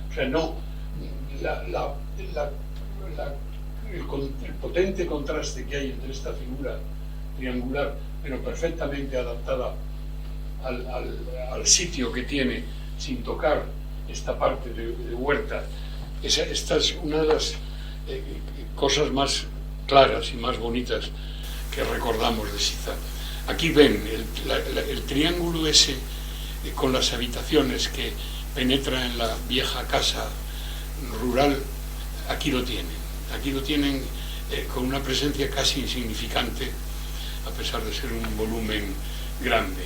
O sea, no, el potente contraste que hay entre esta figura triangular, pero perfectamente adaptada al sitio que tiene, sin tocar esta parte de huerta. Esta es una de las cosas más claras y más bonitas que recordamos de Siza. Aquí ven el triángulo ese con las habitaciones que penetra en la vieja casa rural. Aquí lo tienen con una presencia casi insignificante, a pesar de ser un volumen grande.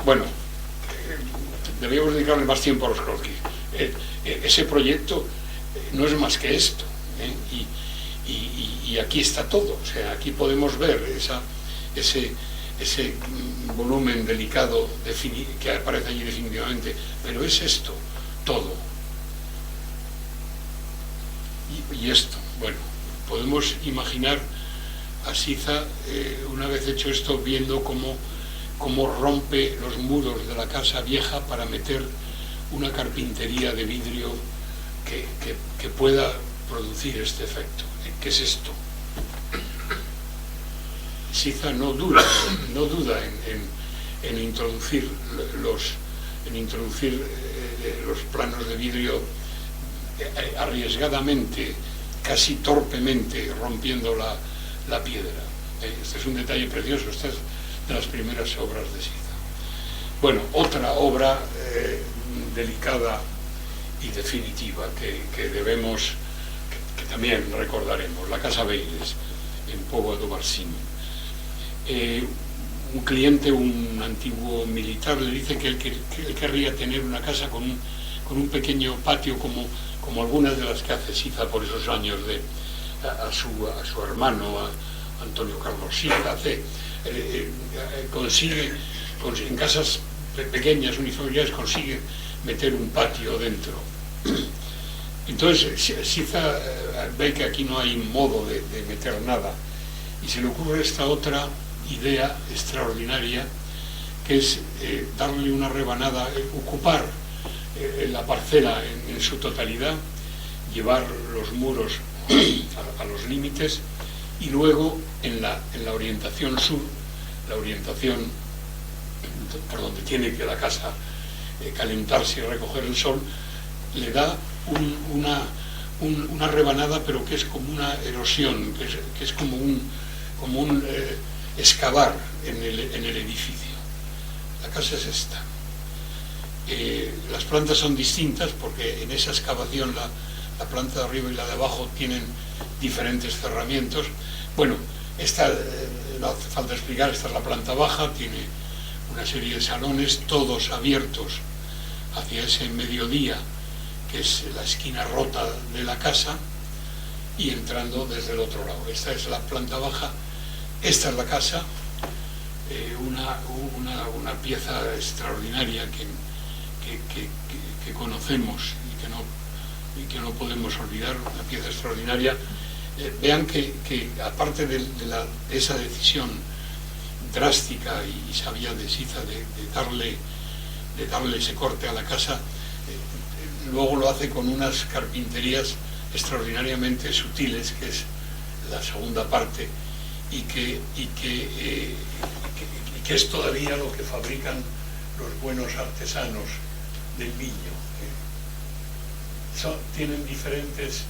Bueno, debíamos dedicarle más tiempo a los croquis. Ese proyecto no es más que esto, y aquí está todo. O sea, aquí podemos ver ese volumen delicado que aparece allí definitivamente, pero es esto todo. y esto, bueno, podemos imaginar a Siza, una vez hecho esto, viendo cómo rompe los muros de la casa vieja para meter una carpintería de vidrio que pueda producir este efecto. ¿Qué es esto? Siza no duda en introducir los planos de vidrio arriesgadamente, casi torpemente, rompiendo la piedra. Este es un detalle precioso, esta es de las primeras obras de Siza. Bueno, otra obra delicada y definitiva que debemos, que también recordaremos, la Casa Beiles, en Póvoa do Varzim. Un cliente, un antiguo militar, le dice que él querría tener una casa con un pequeño patio como algunas de las que hace Siza por esos años a su hermano, a Antonio Carlos Siza. Consigue en casas pequeñas, unifamiliares, consigue meter un patio dentro. Entonces Siza ve que aquí no hay modo de meter nada y se le ocurre esta otra idea extraordinaria, que es darle una rebanada, ocupar la parcela en su totalidad, llevar los muros a los límites y luego en la orientación sur, la orientación por donde tiene que la casa calentarse y recoger el sol, le da una rebanada, pero que es como una erosión, que es como un excavar en el edificio. La casa es esta. Las plantas son distintas porque en esa excavación la planta de arriba y la de abajo tienen diferentes cerramientos. Bueno, esta, no hace falta explicar, esta es la planta baja, tiene una serie de salones, todos abiertos hacia ese mediodía, que es la esquina rota de la casa, y entrando desde el otro lado. Esta es la planta baja, esta es la casa, una pieza extraordinaria que conocemos y que no podemos olvidar, una pieza extraordinaria. Vean que aparte de esa decisión drástica y sabia de Siza de darle ese corte a la casa, luego lo hace con unas carpinterías extraordinariamente sutiles, que es la segunda parte, y que es todavía lo que fabrican los buenos artesanos del viño. Tienen diferentes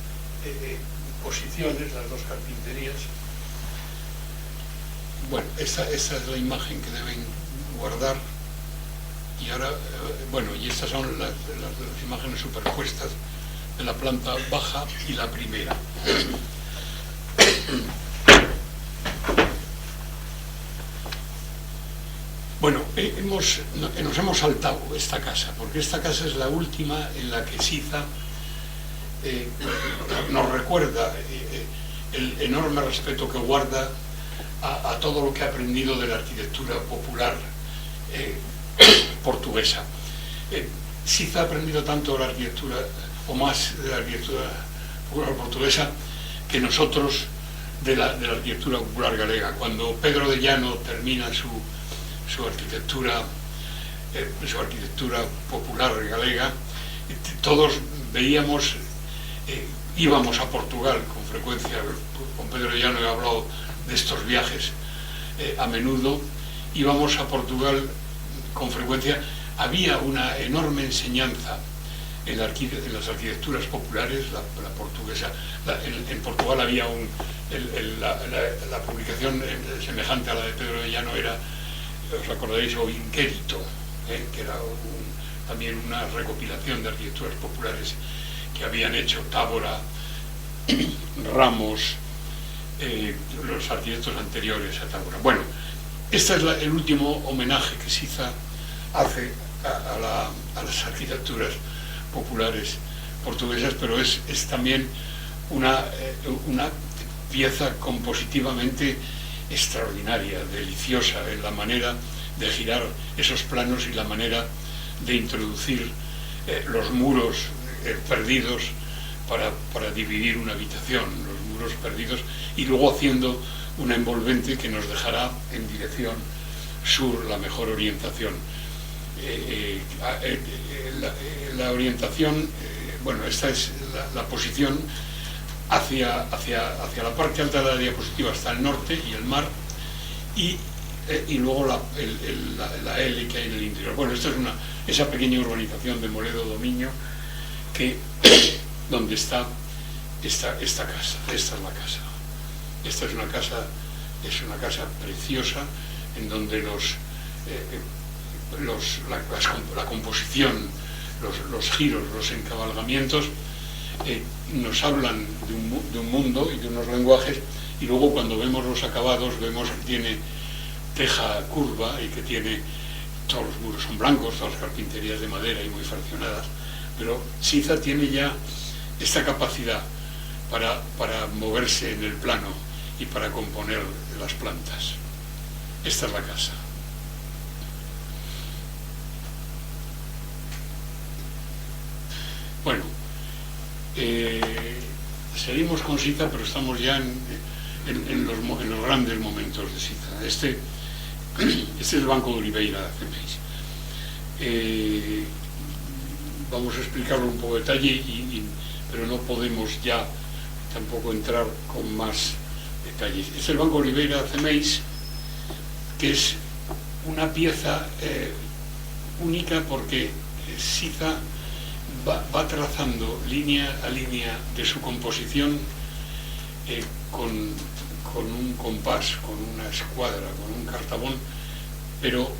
posiciones las dos carpinterías. Bueno, esta es la imagen que deben guardar. Y ahora, bueno, y estas son las imágenes superpuestas de la planta baja y la primera. Bueno, nos hemos saltado esta casa, porque esta casa es la última en la que Siza nos recuerda el enorme respeto que guarda a todo lo que ha aprendido de la arquitectura popular portuguesa. Siza ha aprendido tanto de la arquitectura, o más de la arquitectura popular portuguesa, que nosotros de la arquitectura popular galega. Cuando Pedro de Llano termina su arquitectura popular galega, todos veíamos, íbamos a Portugal con frecuencia. Con Pedro de Llano he hablado de estos viajes a menudo. Íbamos a Portugal con frecuencia. Había una enorme enseñanza en las arquitecturas populares, la portuguesa. En Portugal había la publicación semejante a la de Pedro de Llano, era, os acordaréis, o Inquérito, que era también una recopilación de arquitecturas populares que habían hecho Tábora, Ramos, los arquitectos anteriores a Tábora. Bueno, este es el último homenaje que Siza hace a las arquitecturas populares portuguesas, pero es también una pieza compositivamente extraordinaria, deliciosa, en la manera de girar esos planos y la manera de introducir los muros perdidos para dividir una habitación, los muros perdidos, y luego haciendo una envolvente que nos dejará en dirección sur la mejor orientación. La orientación, bueno, esta es la posición hacia la parte alta de la diapositiva, está el norte y el mar, y luego la L que hay en el interior. Bueno, esta es esa pequeña urbanización de Moledo Domiño, donde está esta casa. Esta es la casa. Esta es una casa preciosa, en donde la composición, los giros, los encabalgamientos nos hablan de un mundo y de unos lenguajes, y luego cuando vemos los acabados vemos que tiene teja curva y que tiene, todos los muros son blancos, todas las carpinterías de madera y muy fraccionadas, pero Siza tiene ya esta capacidad para moverse en el plano y para componer las plantas. Esta es la casa. Bueno, seguimos con Siza, pero estamos ya en los grandes momentos de Siza. Este es el Banco de Oliveira de Cemeis. Vamos a explicarlo un poco de detalle, pero no podemos ya tampoco entrar con más detalles. Es el Banco de Oliveira de Cemeis, que es una pieza única, porque Siza va trazando línea a línea de su composición con un compás, con una escuadra, con un cartabón, pero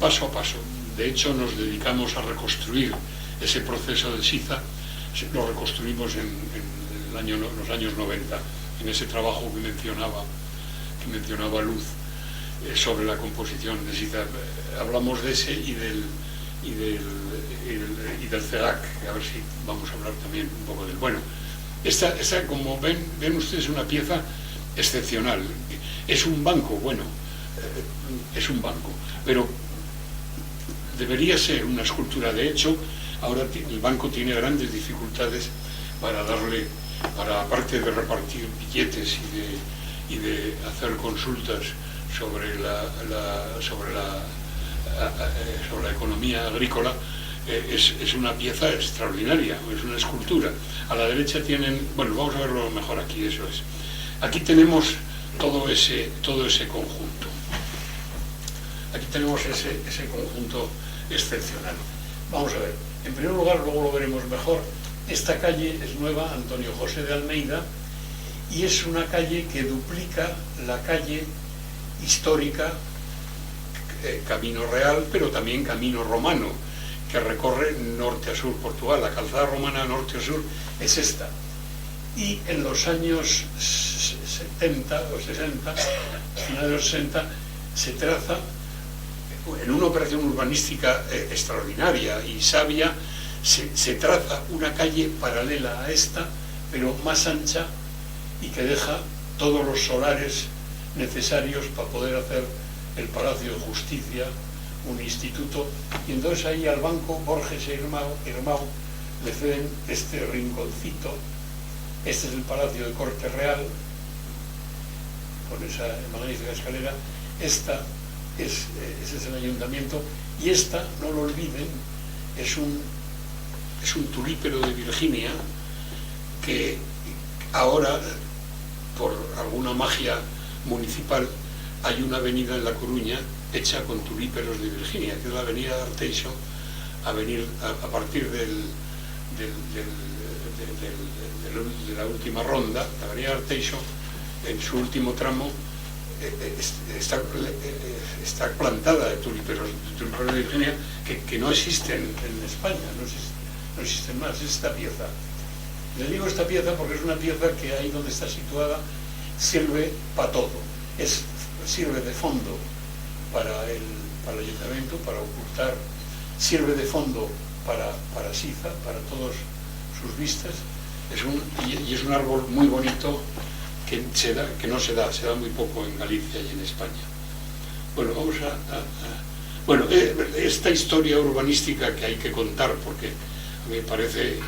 paso a paso. De hecho, nos dedicamos a reconstruir ese proceso de Siza, lo reconstruimos en los años 90, en ese trabajo que mencionaba Luz sobre la composición de Siza. Hablamos de ese y del CEDAC, a ver si vamos a hablar también un poco del... Bueno, esta como ven ustedes, es una pieza excepcional. Es un banco, bueno, es un banco, pero debería ser una escultura. De hecho, ahora el banco tiene grandes dificultades para aparte de repartir billetes y de hacer consultas sobre la economía agrícola. Es una pieza extraordinaria, es una escultura. A la derecha tienen, bueno, vamos a verlo mejor aquí, eso es. Aquí tenemos todo ese conjunto. Aquí tenemos ese conjunto excepcional. Vamos a ver, en primer lugar, luego lo veremos mejor, esta calle es nueva, Antonio José de Almeida, y es una calle que duplica la calle histórica, Camino Real, pero también Camino Romano, que recorre norte a sur Portugal. La calzada romana norte a sur es esta. Y en los años 70 o 60, finales de los 60, se traza, en una operación urbanística extraordinaria y sabia, se traza una calle paralela a esta, pero más ancha, y que deja todos los solares necesarios para poder hacer el Palacio de Justicia, un instituto, y entonces ahí al banco Borges e Irmão le ceden este rinconcito. Este es el Palacio de Corte Real, con esa magnífica escalera. Ese es el ayuntamiento, y esta, no lo olviden, es un tulípero de Virginia, que ahora, por alguna magia municipal, hay una avenida en La Coruña hecha con tulíperos de Virginia, que es la avenida Arteixo, a partir de la última ronda. La avenida Arteixo, en su último tramo, está plantada de tulíperos de Virginia, que no existen en España, no existen más. Es esta pieza. Le digo esta pieza porque es una pieza que ahí donde está situada sirve para todo. Sirve de fondo para el ayuntamiento, para ocultar, sirve de fondo para Siza, para todas sus vistas. Y es un árbol muy bonito que no se da muy poco en Galicia y en España. Bueno, vamos bueno, esta historia urbanística que hay que contar, porque a mí me parece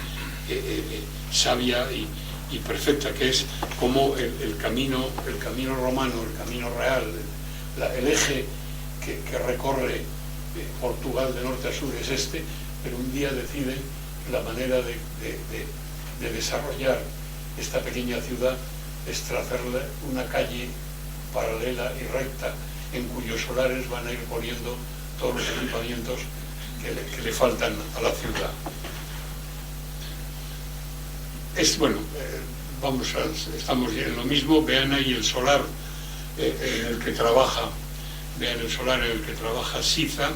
sabia y perfecta, que es como el camino romano, el camino real, el eje que recorre Portugal de norte a sur es este, pero un día deciden la manera de desarrollar esta pequeña ciudad es trazarle una calle paralela y recta en cuyos solares van a ir poniendo todos los equipamientos que le faltan a la ciudad. Estamos en lo mismo. Vean ahí el solar en el que trabaja, Siza.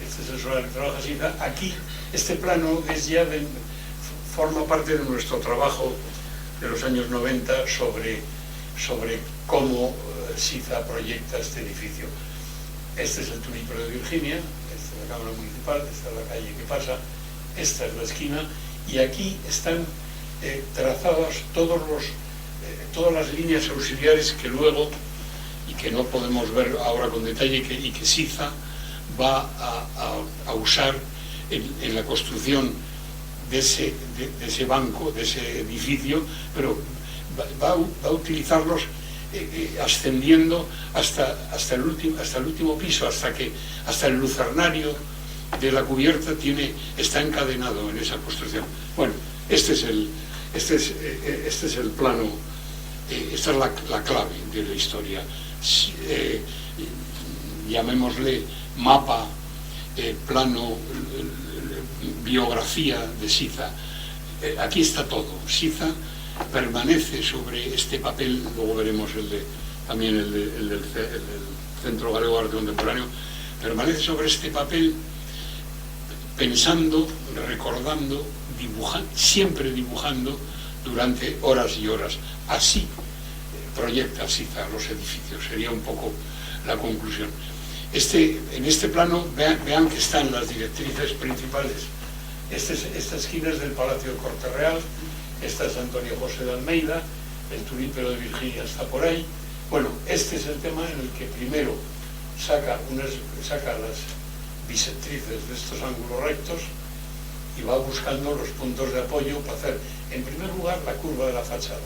Este es el solar en el que trabaja Siza. Aquí, este plano forma parte de nuestro trabajo de los años 90 sobre cómo Siza proyecta este edificio. Este es el Tunípero de Virginia, esta es la Cámara Municipal, esta es la calle que pasa, esta es la esquina, y aquí están trazadas todas las líneas auxiliares que luego, y que no podemos ver ahora con detalle, y que Siza va a usar en la construcción de ese banco, de ese edificio, pero va a utilizarlos ascendiendo hasta el último piso, hasta el lucernario de la cubierta está encadenado en esa construcción. Bueno, este es el plano, esta es la clave de la historia. Llamémosle mapa, plano, biografía de Siza. Aquí está todo. Siza permanece sobre este papel, luego veremos también el del Centro Galego de Arte Contemporáneo, permanece sobre este papel pensando, recordando, siempre dibujando durante horas y horas. Así proyecta Siza los edificios, sería un poco la conclusión. En este plano, vean que están las directrices principales. Esta esquina es del Palacio de Corte Real, esta es Antonio José de Almeida, el Tunípero de Virginia está por ahí. Bueno, este es el tema en el que primero saca las bisectrices de estos ángulos rectos y va buscando los puntos de apoyo para hacer, en primer lugar, la curva de la fachada.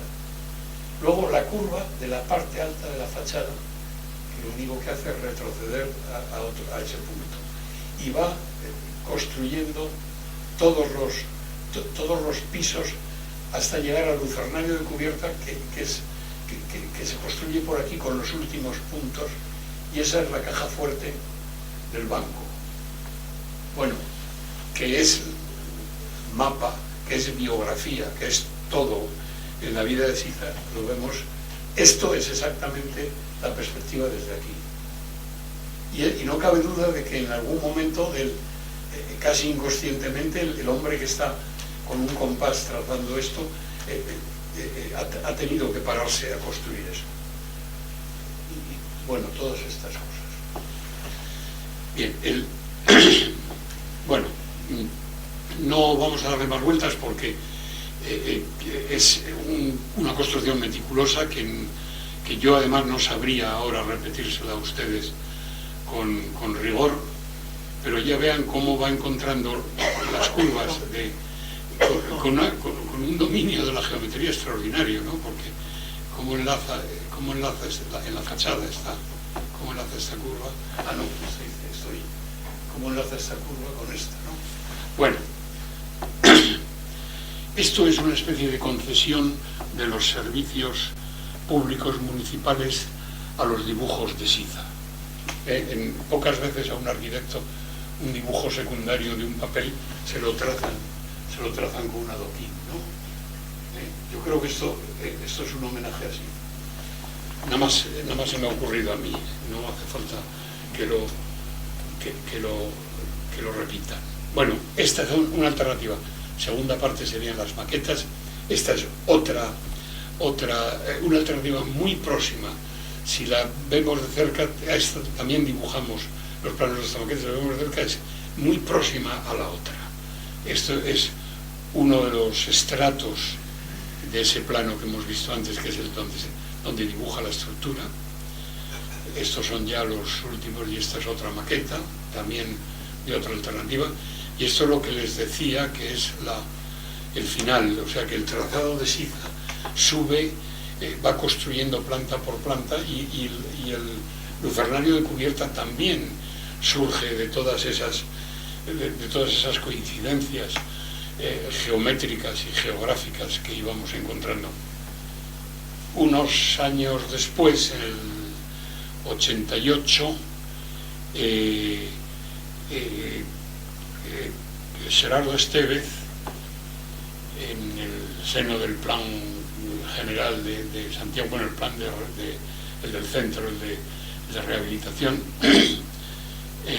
Luego la curva de la parte alta de la fachada, que lo único que hace es retroceder a ese punto. Y va construyendo todos los pisos hasta llegar al lucernario de cubierta que se construye por aquí con los últimos puntos, y esa es la caja fuerte del banco. Bueno, que es mapa, que es biografía, que es todo en la vida de Siza, lo vemos. Esto es exactamente la perspectiva desde aquí. Y no cabe duda de que en algún momento, casi inconscientemente, el hombre que está con un compás trazando esto ha tenido que pararse a construir eso. Y bueno, todas estas cosas. Bien, bueno, no vamos a darle más vueltas porque es una construcción meticulosa que yo además no sabría ahora repetírsela a ustedes con rigor, pero ya vean cómo va encontrando las curvas con un dominio de la geometría extraordinario, ¿no? Porque cómo enlaza en la fachada cómo enlaza esta curva, cómo enlaza esta curva con esta, ¿no? Bueno, esto es una especie de concesión de los servicios públicos municipales a los dibujos de Siza. Pocas veces a un arquitecto un dibujo secundario de un papel se lo trazan con un adoquín, ¿no? Yo creo que esto es un homenaje así. Nada más se me ha ocurrido a mí, no hace falta que lo repitan. Bueno, esta es una alternativa. Segunda parte serían las maquetas. Esta es una alternativa muy próxima. Si la vemos de cerca, a esta también dibujamos los planos de esta maqueta, si la vemos de cerca es muy próxima a la otra. Esto es uno de los estratos de ese plano que hemos visto antes, que es donde dibuja la estructura. Estos son ya los últimos y esta es otra maqueta, también de otra alternativa. Y esto es lo que les decía que es el final, o sea que el trazado de Siza sube, va construyendo planta por planta y el lucernario de cubierta también surge de todas esas coincidencias geométricas y geográficas que íbamos encontrando. Unos años después, en el 88, Gerardo Estévez, en el seno del plan general de Santiago, bueno, el plan el del centro, el de rehabilitación,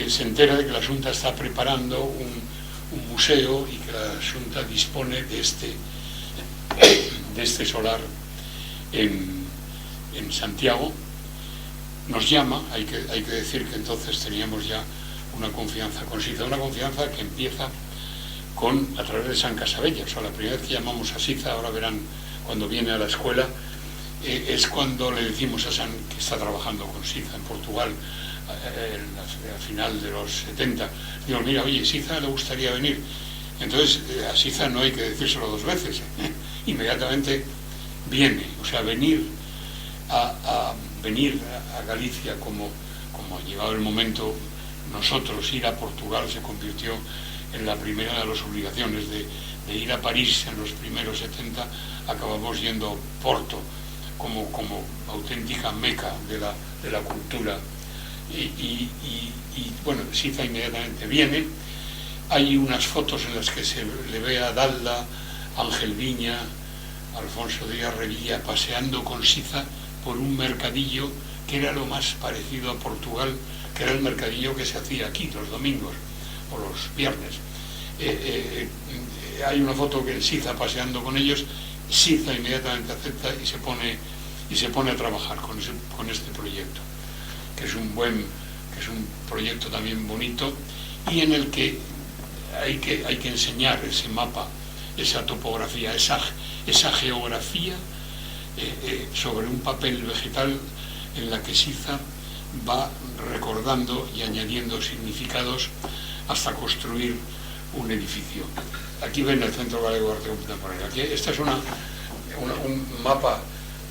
se entera de que la Xunta está preparando un museo y que la Xunta dispone de este solar en Santiago. Nos llama, hay que decir que entonces teníamos ya una confianza con Siza, una confianza que empieza a través de San Casabella. O sea, la primera vez que llamamos a Siza, ahora verán cuando viene a la escuela, es cuando le decimos a San que está trabajando con Siza en Portugal al final de los 70. Digo, mira, oye, Siza le gustaría venir. Entonces a Siza no hay que decírselo dos veces, inmediatamente viene. O sea, venir a Galicia como ha llegado el momento. Nosotros ir a Portugal se convirtió en la primera de las obligaciones. De ir a París en los primeros 70 acabamos yendo a Porto como auténtica meca de la cultura. Y bueno, Siza inmediatamente viene. Hay unas fotos en las que se le ve a Dalda, Ángel Viña, Alfonso Díaz Revilla paseando con Siza por un mercadillo que era lo más parecido a Portugal, que era el mercadillo que se hacía aquí los domingos o los viernes. Hay una foto que Siza paseando con ellos. Siza inmediatamente acepta y se pone a trabajar con este proyecto, que es un proyecto también bonito y en el que hay que enseñar ese mapa, esa topografía, esa geografía sobre un papel vegetal en la que Siza va recordando y añadiendo significados hasta construir un edificio. Aquí ven el Centro Galego de Arte Contemporáneo. Aquí, este es un mapa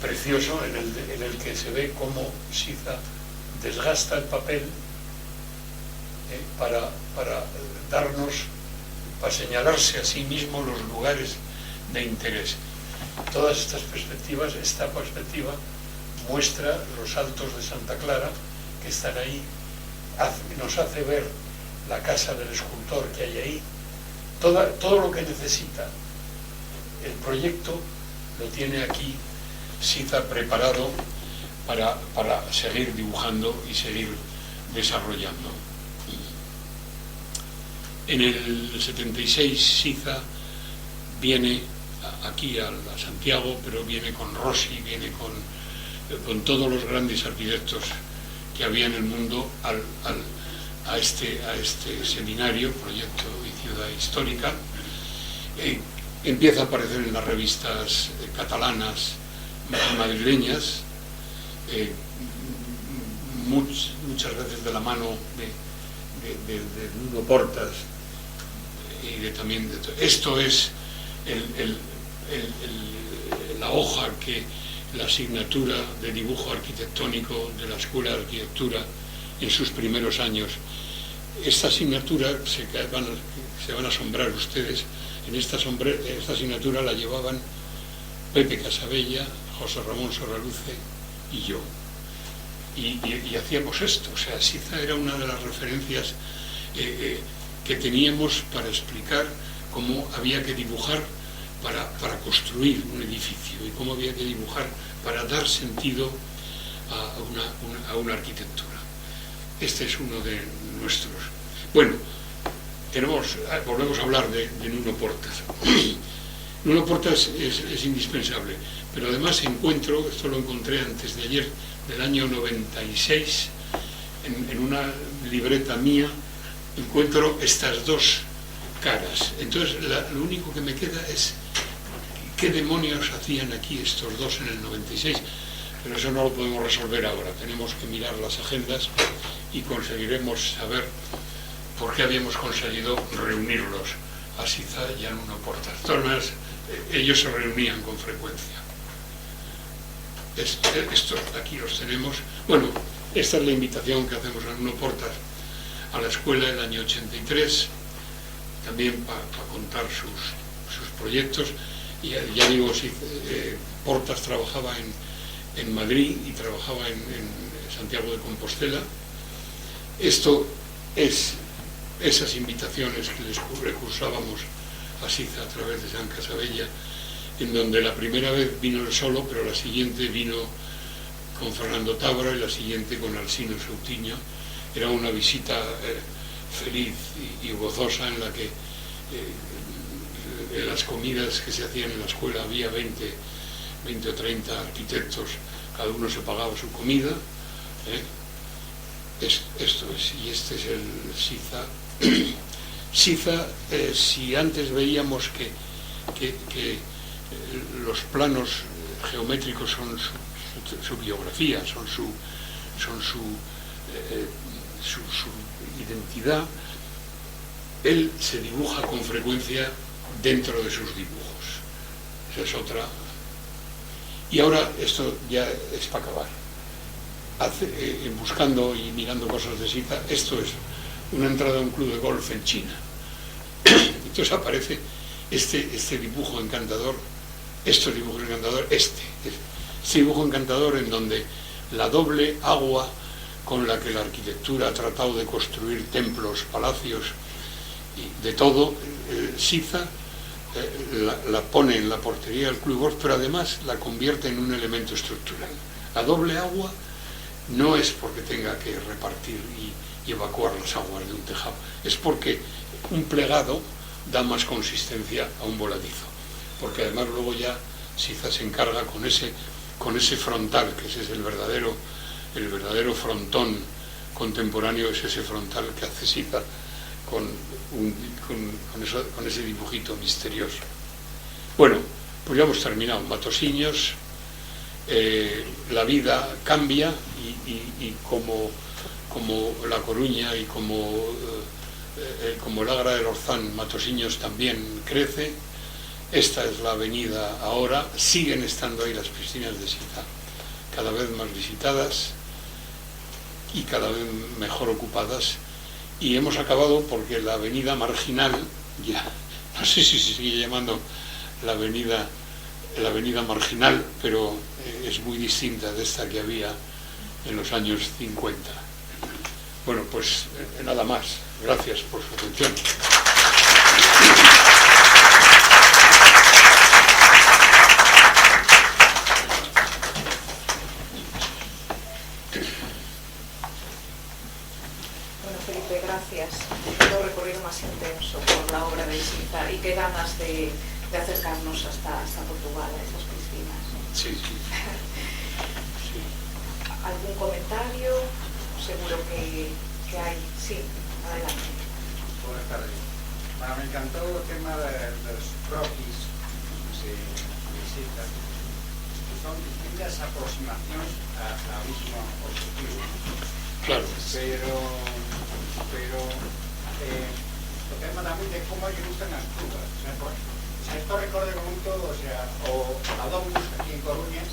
precioso en el que se ve cómo Siza desgasta el papel para señalarse a sí mismo los lugares de interés. Todas estas perspectivas, esta perspectiva muestra los Altos de Santa Clara que están ahí, nos hace ver la casa del escultor que hay ahí. Todo lo que necesita el proyecto lo tiene aquí Siza preparado para seguir dibujando y seguir desarrollando. En el 76 Siza viene aquí a Santiago, pero viene con Rossi, viene con todos los grandes arquitectos que había en el mundo a este seminario, Proyecto y Ciudad Histórica. Empieza a aparecer en las revistas catalanas, madrileñas, muchas veces de la mano de Nuno Portas y también de todo. Esto es la hoja la asignatura de dibujo arquitectónico de la Escuela de Arquitectura en sus primeros años. Esta asignatura, se van a asombrar ustedes, esta asignatura la llevaban Pepe Casabella, José Ramón Soraluce y yo. Y hacíamos esto. O sea, Siza era una de las referencias que teníamos para explicar cómo había que dibujar para construir un edificio y cómo había que dibujar para dar sentido a una arquitectura. Este es uno de nuestros. Bueno, volvemos a hablar de Nuno Portas. Nuno Portas es indispensable, pero además esto lo encontré antes de ayer, del año 96, en una libreta mía, encuentro estas dos caras. Entonces lo único que me queda es qué demonios hacían aquí estos dos en el 96, pero eso no lo podemos resolver ahora. Tenemos que mirar las agendas y conseguiremos saber por qué habíamos conseguido reunirlos a Siza y a Nuno Portas. De todas maneras, ellos se reunían con frecuencia. Estos aquí los tenemos. Bueno, esta es la invitación que hacemos a Nuno Portas a la escuela el año 83, también para contar sus proyectos. Y ya digo, Portas trabajaba en Madrid y trabajaba en Santiago de Compostela. Esto es esas invitaciones que les recursábamos a Siza a través de San Casabella, en donde la primera vez vino él solo, pero la siguiente vino con Fernando Tabra y la siguiente con Alsino Soutiño. Era una visita feliz y gozosa, en la que en las comidas que se hacían en la escuela había 20 o 30 arquitectos, cada uno se pagaba su comida. Esto es, y este es el Siza. Siza, si antes veíamos que los planos geométricos son su biografía, son su identidad, él se dibuja con frecuencia dentro de sus dibujos. Esa es otra. Y ahora esto ya es para acabar. Buscando y mirando cosas de Siza, esto es una entrada a un club de golf en China. Entonces aparece este dibujo encantador, estos dibujos encantadores, este dibujo encantador, en donde la doble agua con la que la arquitectura ha tratado de construir templos, palacios y de todo, Siza la pone en la portería del club de golf, pero además la convierte en un elemento estructural. La doble agua no es porque tenga que repartir y evacuar las aguas de un tejado, es porque un plegado da más consistencia a un voladizo, porque además luego ya Siza se encarga con ese frontal, que ese es el verdadero frontón contemporáneo, es ese frontal que hace Siza con ese dibujito misterioso. Bueno, pues ya hemos terminado. Matosiños. La vida cambia y como La Coruña y como el Agra del Orzán, Matosiños también crece. Esta es la avenida ahora. Siguen estando ahí las piscinas de Siza, cada vez más visitadas y cada vez mejor ocupadas. Y hemos acabado porque la avenida marginal, ya no sé si se sigue llamando la avenida marginal, pero es muy distinta de esta que había en los años 50. Bueno, pues nada más. Gracias por su atención. Bueno, Felipe, gracias por todo el recorrido más intenso por la obra de Siza, y qué ganas de acercarnos hasta Portugal, a esas piscinas. Sí. ¿Algún comentario? Seguro que hay. Sí, adelante. Buenas tardes. Bueno, me encantó el tema de los croquis de Siza, que son distintas aproximaciones al mismo objetivo. Claro. Pero el tema también de cómo le gustan las curvas. Esto recuerda o a Domus aquí en Coruña,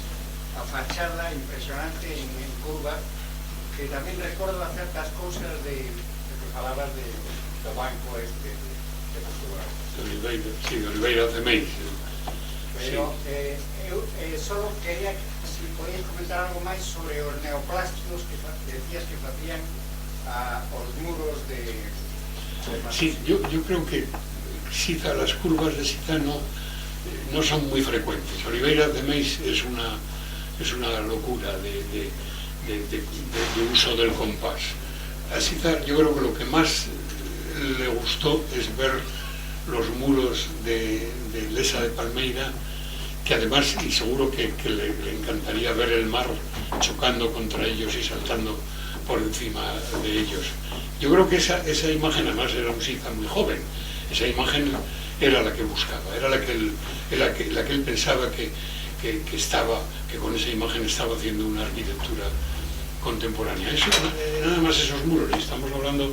a fachada impresionante en curva, que también recuerda ciertas cosas de que falabas de banco de Portugal. De Oliveira de Meis. Pero solo quería, si podías comentar algo más sobre los neoplásticos que decías que hacían a los muros de Sí, yo creo que Siza, las curvas de Siza no son muy frecuentes. Oliveira de Meis es una locura de uso del compás. A Siza yo creo que lo que más le gustó es ver los muros de Lesa de Palmeira, que además, y seguro que le encantaría ver el mar chocando contra ellos y saltando por encima de ellos. Yo creo que esa imagen, además era un Siza muy joven, esa imagen era la que buscaba, era la que él pensaba que con esa imagen estaba haciendo una arquitectura contemporánea. Eso, nada más esos muros, y estamos hablando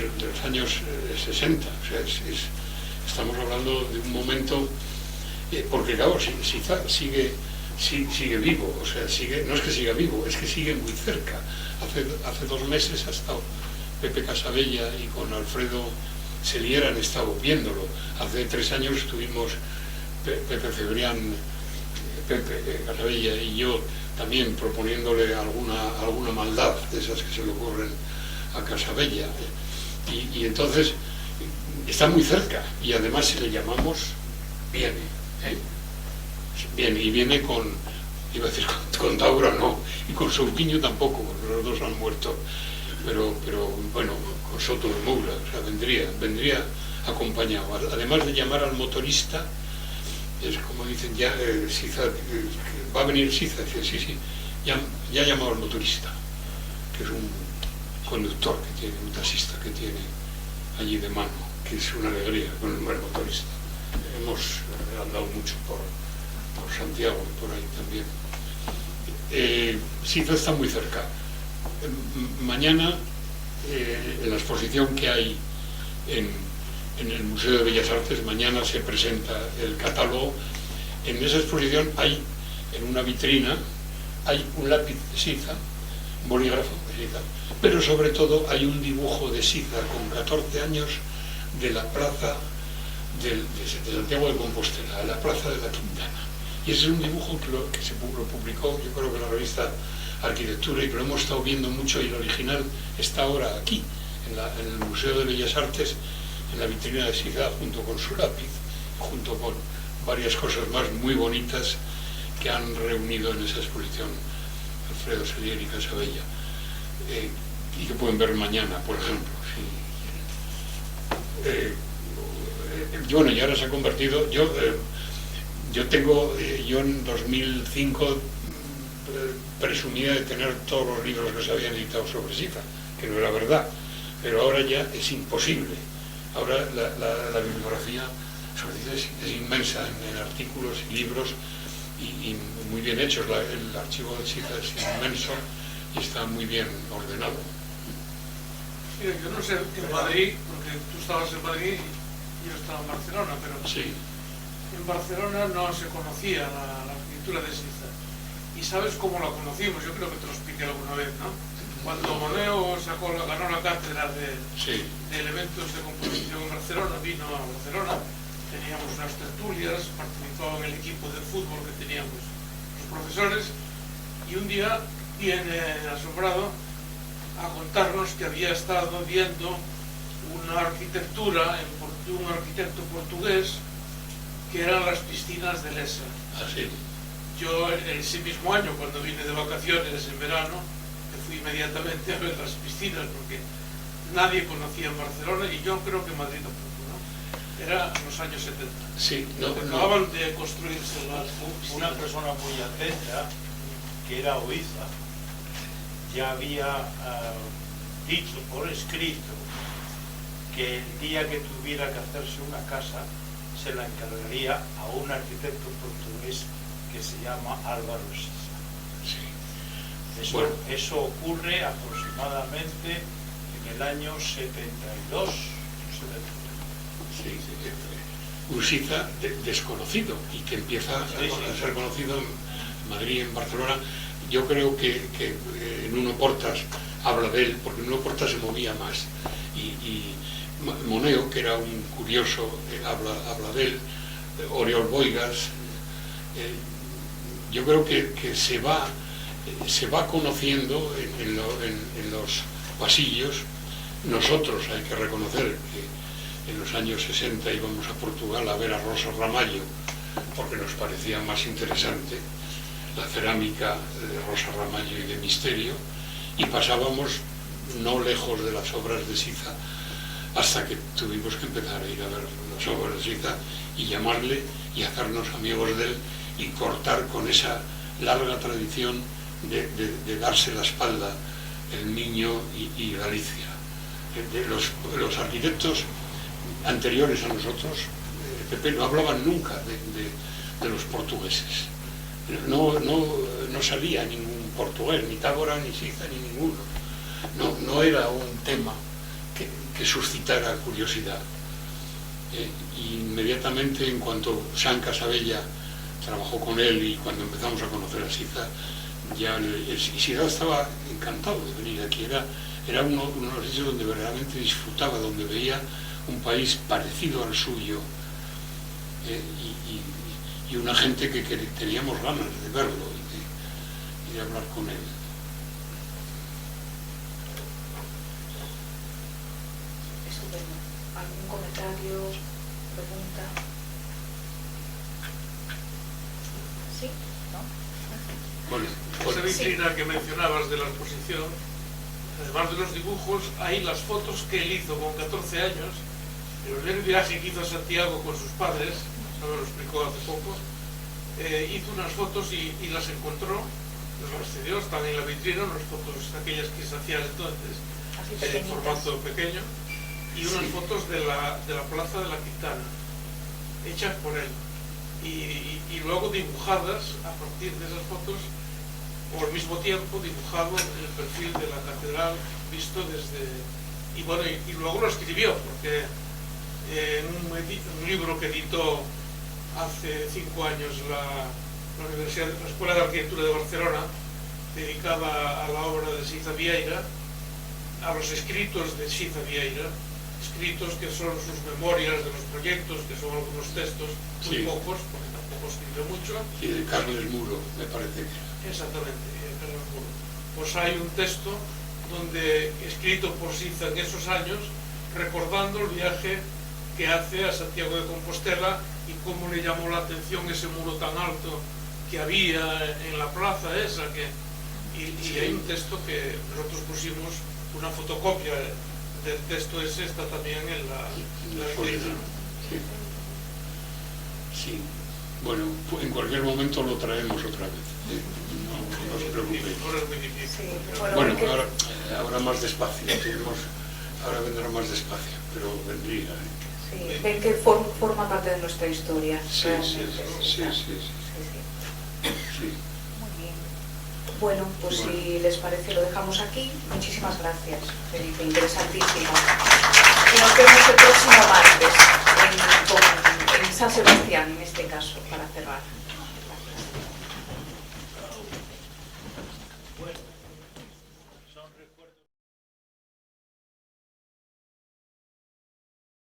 de los años 60. O sea, estamos hablando de un momento, porque claro, Siza sigue vivo, o sea, no es que siga vivo, es que sigue muy cerca. Hace 2 meses ha estado Pepe Casabella y con Alfredo Selier han estado viéndolo. Hace 3 años estuvimos Pepe Cebrián, Pepe Casabella y yo también proponiéndole alguna maldad de esas que se le ocurren a Casabella. Y entonces está muy cerca, y además si le llamamos, viene. Viene, y viene iba a decir con Taura no, y con Souquiño tampoco, porque los dos han muerto, pero bueno, con Soto de Moura, o sea, vendría acompañado. Además de llamar al motorista, es como dicen ya, Siza, va a venir Siza, sí, ya ha llamado al motorista, que es un conductor que tiene, un taxista que tiene allí de mano, que es una alegría con el buen motorista. Hemos andado mucho por Santiago y por ahí también. Siza está muy cerca. Mañana, en la exposición que hay en el Museo de Bellas Artes, mañana se presenta el catálogo. En esa exposición hay, en una vitrina, hay un lápiz de Siza, un bolígrafo de Siza, pero sobre todo hay un dibujo de Siza con 14 años de la plaza de Santiago de Compostela, la plaza de la Quintana. Y ese es un dibujo que se lo publicó, yo creo que la revista Arquitectura, y que lo hemos estado viendo mucho, y el original está ahora aquí, en el Museo de Bellas Artes, en la vitrina de Siza, junto con su lápiz, junto con varias cosas más muy bonitas que han reunido en esa exposición Alfredo Selier y Casabella, y que pueden ver mañana, por ejemplo. Bueno, y ahora se ha convertido, yo en 2005 presumía de tener todos los libros que se habían editado sobre Siza, que no era verdad, pero ahora ya es imposible. Ahora la bibliografía sobre Siza es inmensa en artículos y libros, y muy bien hechos. El archivo de Siza es inmenso y está muy bien ordenado. Mira, yo no sé, en Madrid, porque tú estabas en Madrid y yo estaba en Barcelona, pero sí. En Barcelona no se conocía la arquitectura de Siza. ¿Y sabes cómo la conocimos? Yo creo que te lo expliqué alguna vez, ¿no? Cuando Moneo ganó la cátedra de elementos de composición en Barcelona, vino a Barcelona, teníamos unas tertulias, participaba en el equipo de fútbol que teníamos los profesores, y un día viene asombrado a contarnos que había estado viendo una arquitectura de un arquitecto portugués, que eran las piscinas de Lessa. Así. Yo ese mismo año, cuando vine de vacaciones en verano, me fui inmediatamente a ver las piscinas, porque nadie conocía en Barcelona, y yo creo que en Madrid tampoco, ¿no? Era en los años 70. Sí, acababan de construirse las piscinas. Una persona muy atenta, que era Oiza, ya había dicho por escrito que el día que tuviera que hacerse una casa se la encargaría a un arquitecto portugués que se llama Álvaro Siza. Sí. Eso ocurre aproximadamente en el año 72. Sí, un Siza desconocido, y que empieza a ser conocido en Madrid, en Barcelona. Yo creo que en Uno Portas habla de él, porque en Uno Portas se movía más, y Moneo, que era un curioso, habla de él, Oriol Boigas. Yo creo que se va conociendo en los pasillos. Nosotros, hay que reconocer que en los años 60 íbamos a Portugal a ver a Rosa Ramallo, porque nos parecía más interesante la cerámica de Rosa Ramallo y de Misterio, y pasábamos no lejos de las obras de Siza, hasta que tuvimos que empezar a ir a ver las obras de Siza y llamarle y hacernos amigos de él, y cortar con esa larga tradición de darse la espalda el Niño y Galicia. Los arquitectos anteriores a nosotros, Pepe, no hablaban nunca de los portugueses. No salía ningún portugués, ni Tábora, ni Siza, ni ninguno. No era un tema que suscitara curiosidad. Inmediatamente, en cuanto San Casabella trabajó con él y cuando empezamos a conocer a Siza, ya Siza estaba encantado de venir aquí. Era uno de los sitios donde verdaderamente disfrutaba, donde veía un país parecido al suyo, y una gente que teníamos ganas de verlo y de hablar con él. Estupendo. ¿Algún comentario, pregunta? ¿Sí? ¿No? Bueno, Esa vitrina que mencionabas de la exposición, además de los dibujos, hay las fotos que él hizo con 14 años, el primer viaje que hizo a Santiago con sus padres, no me lo explicó hace poco, hizo unas fotos y las encontró, nos las cedió, están en la vitrina, unas fotos aquellas que se hacían entonces, en formato pequeño, y unas fotos de la plaza de la Quintana, hechas por él, y luego dibujadas a partir de esas fotos, o al mismo tiempo dibujado el perfil de la catedral visto desde... Y bueno, y luego lo escribió, porque en un libro que editó hace 5 años la Escuela de Arquitectura de Barcelona, dedicada a la obra de Siza Vieira, a los escritos de Siza Vieira, escritos que son sus memorias de los proyectos, que son algunos textos, muy pocos, porque tampoco escribió mucho. Y de Carles Muro, me parece que... Exactamente, Carles Muro. Pues hay un texto donde, escrito por Siza en esos años, recordando el viaje que hace a Santiago de Compostela y cómo le llamó la atención ese muro tan alto que había en la plaza esa, y hay un texto que nosotros pusimos, una fotocopia del texto ese, está también en la vitrina. Sí. Bueno, en cualquier momento lo traemos otra vez. No se preocupe. Ahora es muy difícil. Bueno, ahora más despacio. Ahora vendrá más despacio, pero vendría. Sí, ven que forma parte de nuestra historia. Sí. Muy bien. Bueno, pues si les parece lo dejamos aquí. Muchísimas gracias, Felipe, interesantísimo. Y nos vemos el próximo martes.